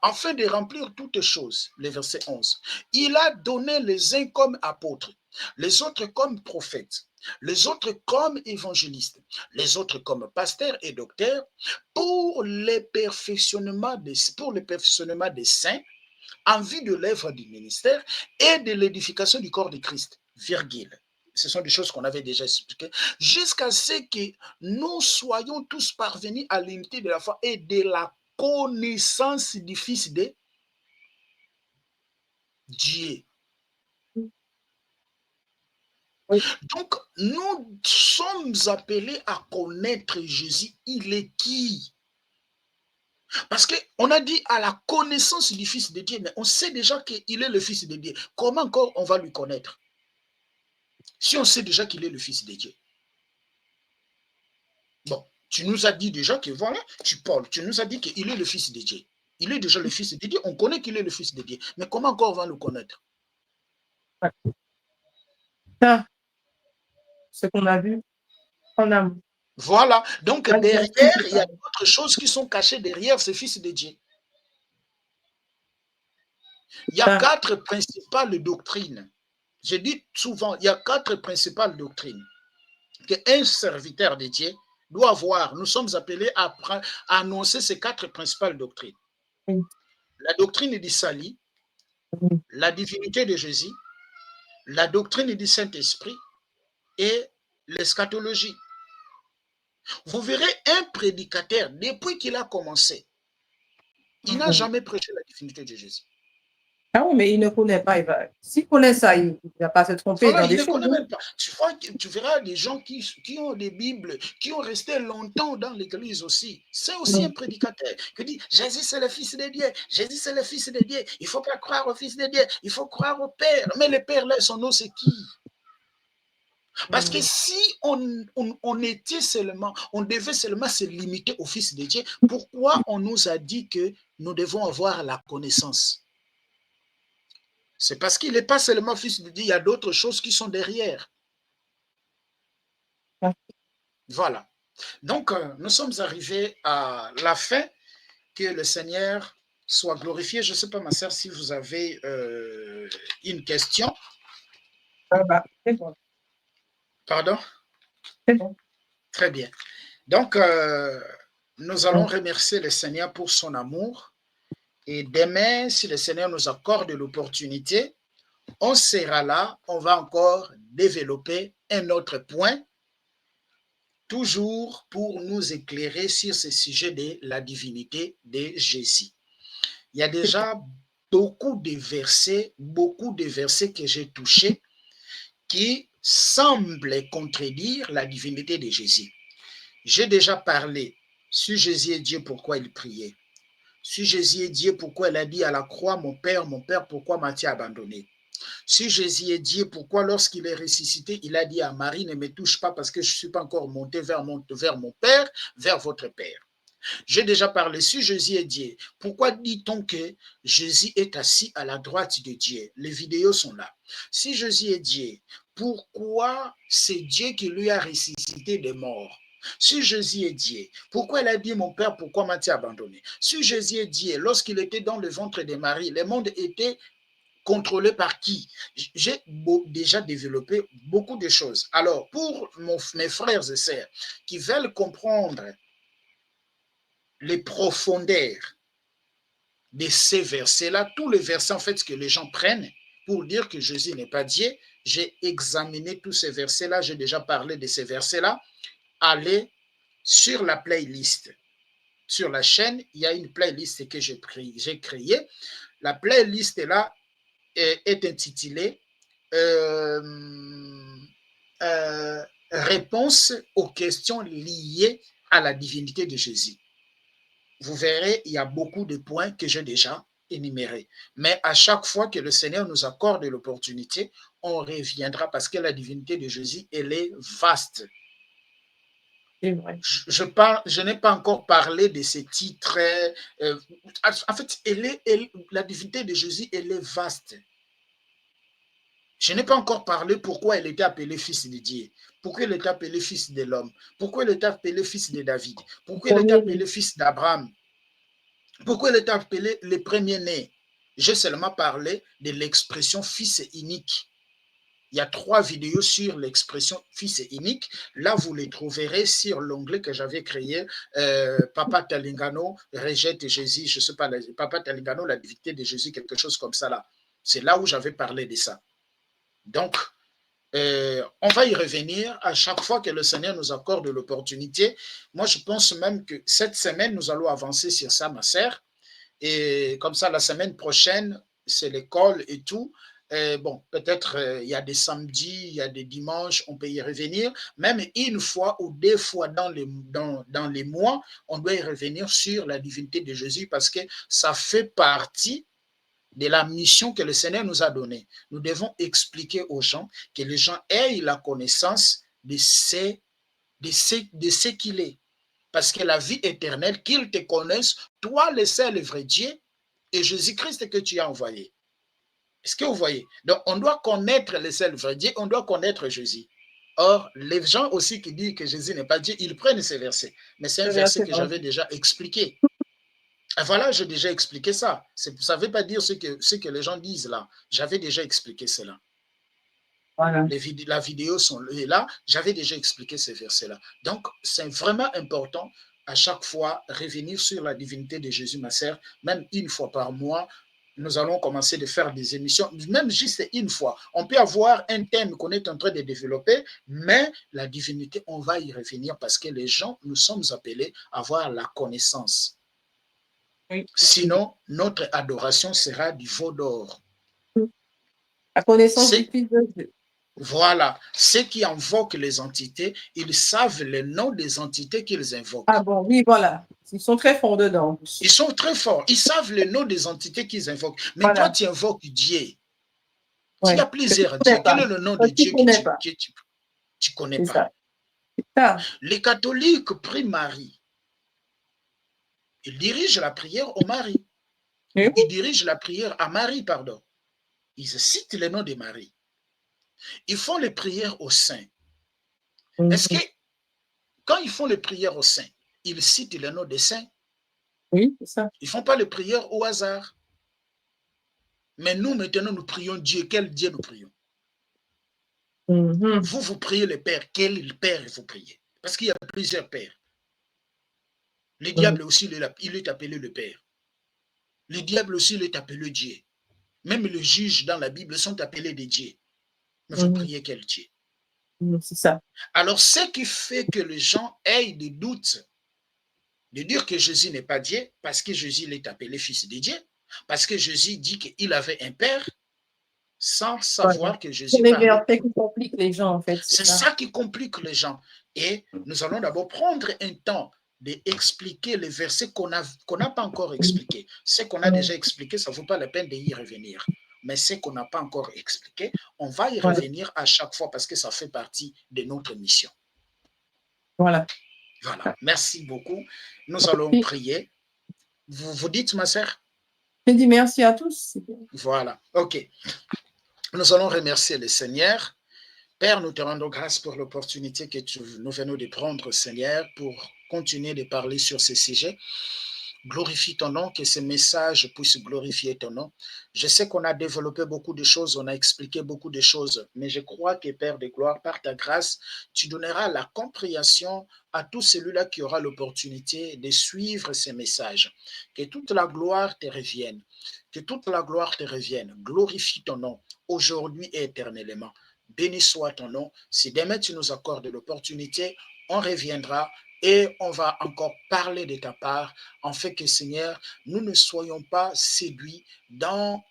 Speaker 3: afin de remplir toutes choses. Le verset 11. Il a donné les uns comme apôtres, les autres comme prophètes, les autres comme évangélistes, les autres comme pasteurs et docteurs, pour le perfectionnement des saints, en vue de l'œuvre du ministère et de l'édification du corps de Christ, virgule. Ce sont des choses qu'on avait déjà expliquées, jusqu'à ce que nous soyons tous parvenus à l'unité de la foi et de la connaissance du Fils de Dieu. Oui. Donc, nous sommes appelés à connaître Jésus. Il est qui? Parce qu'on a dit à la connaissance du Fils de Dieu, mais on sait déjà qu'il est le Fils de Dieu. Comment encore on va lui connaître? Si on sait déjà qu'il est le Fils de Dieu. Bon, tu nous as dit déjà que voilà, tu nous as dit qu'il est le Fils de Dieu. Il est déjà le Fils de Dieu. On connaît qu'il est le Fils de Dieu. Mais comment encore on va le connaître?
Speaker 1: Ça, ce qu'on a vu en amour.
Speaker 3: Voilà. Donc, derrière, il y a d'autres choses qui sont cachées derrière ce Fils de Dieu. Il y a 4 principales doctrines. Je dis souvent, il y a 4 principales doctrines qu'un serviteur de Dieu doit avoir. Nous sommes appelés à annoncer ces 4 principales doctrines.
Speaker 1: Oui.
Speaker 3: La doctrine du salut, la divinité de Jésus, la doctrine du Saint-Esprit et l'eschatologie. Vous verrez un prédicateur, depuis qu'il a commencé, il n'a jamais prêché la divinité de Jésus.
Speaker 1: Ah oui, mais il ne connaît pas. S'il connaît ça, il ne va pas se tromper
Speaker 3: Voilà,
Speaker 1: dans
Speaker 3: il
Speaker 1: des
Speaker 3: ne
Speaker 1: choses.
Speaker 3: connaît même pas. Tu verras des gens qui ont des Bibles, qui ont resté longtemps dans l'église aussi. C'est aussi un prédicateur qui dit Jésus c'est le Fils de Dieu, Jésus c'est le Fils de Dieu. Il ne faut pas croire au Fils de Dieu, il faut croire au Père. Mais le Père, là, son nom, c'est qui? Parce que si on était seulement, on devait seulement se limiter au Fils de Dieu, pourquoi on nous a dit que nous devons avoir la connaissance? C'est parce qu'il n'est pas seulement Fils de Dieu, il y a d'autres choses qui sont derrière. Voilà. Donc, nous sommes arrivés à la fin. Que le Seigneur soit glorifié. Je ne sais pas, ma sœur, si vous avez une question.
Speaker 1: C'est bon.
Speaker 3: Pardon?
Speaker 1: C'est bon.
Speaker 3: Très bien. Donc, nous allons remercier le Seigneur pour son amour. Et demain, si le Seigneur nous accorde l'opportunité, on sera là, on va encore développer un autre point, toujours pour nous éclairer sur ce sujet de la divinité de Jésus. Il y a déjà beaucoup de versets que j'ai touchés qui semblent contredire la divinité de Jésus. J'ai déjà parlé, si Jésus est Dieu, pourquoi il priait? Si Jésus est Dieu, pourquoi il a dit à la croix, mon Père, pourquoi m'as-tu abandonné? Si Jésus est Dieu, pourquoi lorsqu'il est ressuscité, il a dit à Marie, ne me touche pas parce que je ne suis pas encore monté vers mon Père, vers votre Père. J'ai déjà parlé, si Jésus est Dieu, pourquoi dit-on que Jésus est assis à la droite de Dieu? Les vidéos sont là. Si Jésus est Dieu, pourquoi c'est Dieu qui lui a ressuscité des morts? Si Jésus est Dieu, pourquoi il a dit mon Père, pourquoi m'as-tu abandonné? Si Jésus est Dieu, lorsqu'il était dans le ventre de Marie, le monde était contrôlé par qui? J'ai déjà développé beaucoup de choses. Alors, pour mes frères et sœurs qui veulent comprendre les profondeurs de ces versets-là, tous les versets en fait que les gens prennent pour dire que Jésus n'est pas Dieu, j'ai examiné tous ces versets-là, j'ai déjà parlé de ces versets-là. Allez sur la playlist. Sur la chaîne, il y a une playlist que j'ai créée. La playlist là est intitulée Réponse aux questions liées à la divinité de Jésus. Vous verrez, il y a beaucoup de points que j'ai déjà énumérés. Mais à chaque fois que le Seigneur nous accorde l'opportunité, on reviendra parce que la divinité de Jésus, elle est vaste. Je n'ai pas encore parlé de ces titres. En fait, la divinité de Jésus, elle est vaste. Je n'ai pas encore parlé pourquoi elle était appelée fils de Dieu, pourquoi elle était appelée fils de l'homme, pourquoi elle était appelée fils de David, pourquoi elle était appelée fils d'Abraham, pourquoi elle était appelée le premier-né. J'ai seulement parlé de l'expression fils unique. Il y a 3 vidéos sur l'expression fils unique. Là, vous les trouverez sur l'onglet que j'avais créé, Papa Talingano rejette Jésus, je ne sais pas, Papa Talingano, la divinité de Jésus, quelque chose comme ça là. C'est là où j'avais parlé de ça. Donc, on va y revenir à chaque fois que le Seigneur nous accorde l'opportunité. Moi, je pense même que cette semaine, nous allons avancer sur ça, ma sœur. Et comme ça, la semaine prochaine, c'est l'école et tout. Bon, peut-être il y a des samedis, il y a des dimanches, on peut y revenir. Même une fois ou 2 fois dans les mois, on doit y revenir sur la divinité de Jésus parce que ça fait partie de la mission que le Seigneur nous a donnée. Nous devons expliquer aux gens que les gens aient la connaissance de ce qu'il est. Parce que la vie éternelle, qu'ils te connaissent, toi le seul et vrai Dieu, et Jésus-Christ que tu as envoyé. Est-ce que vous voyez? Donc, on doit connaître le seul vrai Dieu, on doit connaître Jésus. Or, les gens aussi qui disent que Jésus n'est pas Dieu, ils prennent ces versets. Mais c'est un verset que j'avais déjà expliqué. Et voilà, j'ai déjà expliqué ça. Ça ne veut pas dire ce que les gens disent là. J'avais déjà expliqué cela. Voilà. La vidéo sont là. J'avais déjà expliqué ces versets-là. Donc, c'est vraiment important à chaque fois revenir sur la divinité de Jésus, ma sœur, même une fois par mois. Nous allons commencer de faire des émissions, même juste une fois. On peut avoir un thème qu'on est en train de développer, mais la divinité, on va y revenir parce que les gens, nous sommes appelés à avoir la connaissance.
Speaker 1: Oui.
Speaker 3: Sinon, notre adoration sera du veau d'or.
Speaker 1: La connaissance du Fils de Dieu.
Speaker 3: Voilà. Ceux qui invoquent les entités, ils savent les noms des entités qu'ils invoquent.
Speaker 1: Ah bon, oui, voilà. Ils sont très forts dedans.
Speaker 3: Ils sont très forts. Ils savent les noms des entités qu'ils invoquent. Mais
Speaker 1: voilà.
Speaker 3: toi, tu invoques Dieu.
Speaker 1: Ouais.
Speaker 3: Il y a plusieurs dieux. Quel est le nom de Dieu que tu connais pas?
Speaker 1: Ça.
Speaker 3: Les catholiques prient Marie. Ils dirigent la prière au Marie.
Speaker 1: Oui.
Speaker 3: Ils dirigent la prière à Marie, pardon. Ils citent le nom de Marie. Ils font les prières aux saints. Est-ce que quand ils font les prières aux saints, ils citent le nom des saints?
Speaker 1: Oui, c'est ça.
Speaker 3: Ils ne font pas les prières au hasard. Mais nous, maintenant, nous prions Dieu. Quel Dieu nous prions? Vous priez le Père. Quel Père vous priez? Parce qu'il y a plusieurs pères. Le diable aussi, il est appelé le Père. Le diable aussi, il est appelé Dieu. Même les juges dans la Bible sont appelés des dieux. Mais vous priez quel Dieu?
Speaker 1: C'est ça.
Speaker 3: Alors, ce qui fait que les gens aient des doutes de dire que Jésus n'est pas Dieu, parce que Jésus il est appelé fils de Dieu, parce que Jésus dit qu'il avait un père, sans savoir que Jésus
Speaker 1: parlait. C'est les versets qui compliquent les gens, en fait.
Speaker 3: C'est ça qui complique les gens. Et nous allons d'abord prendre un temps d'expliquer les versets qu'on n'a pas encore expliqués. Ce qu'on a déjà expliqué, ça ne vaut pas la peine d'y revenir. Mais ce qu'on n'a pas encore expliqué, on va y revenir à chaque fois parce que ça fait partie de notre mission.
Speaker 1: Voilà.
Speaker 3: Voilà. Merci beaucoup. Nous allons prier. Vous dites, ma sœur?
Speaker 1: Je dis merci à tous.
Speaker 3: Voilà. OK. Nous allons remercier le Seigneur. Père, nous te rendons grâce pour l'opportunité que nous venons de prendre, Seigneur, pour continuer de parler sur ce sujet. Glorifie ton nom, que ce message puisse glorifier ton nom. Je sais qu'on a développé beaucoup de choses, on a expliqué beaucoup de choses, mais je crois que, Père de gloire, par ta grâce, tu donneras la compréhension à tout celui-là qui aura l'opportunité de suivre ces messages. Que toute la gloire te revienne. Que toute la gloire te revienne. Glorifie ton nom, aujourd'hui et éternellement. Béni soit ton nom. Si demain tu nous accordes l'opportunité, on reviendra et on va encore parler de ta part, en fait que, Seigneur, nous ne soyons pas séduits dans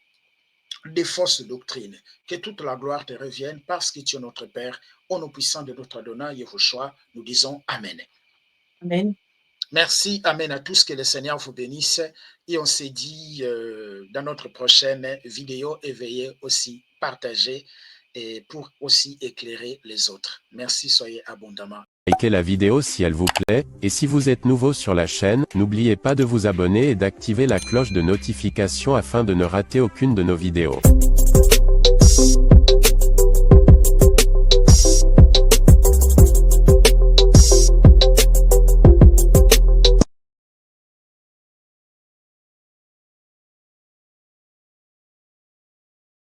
Speaker 3: des fausses doctrines. Que toute la gloire te revienne parce que tu es notre Père. Au nom puissant de notre Adonai Yehoshua, nous disons Amen.
Speaker 1: Amen.
Speaker 3: Merci, Amen à tous, que le Seigneur vous bénisse. Et on se dit dans notre prochaine vidéo, éveillez aussi, partagez et pour aussi éclairer les autres. Merci, soyez abondamment.
Speaker 4: Likez la vidéo si elle vous plaît, et si vous êtes nouveau sur la chaîne, n'oubliez pas de vous abonner et d'activer la cloche de notification afin de ne rater aucune de nos vidéos.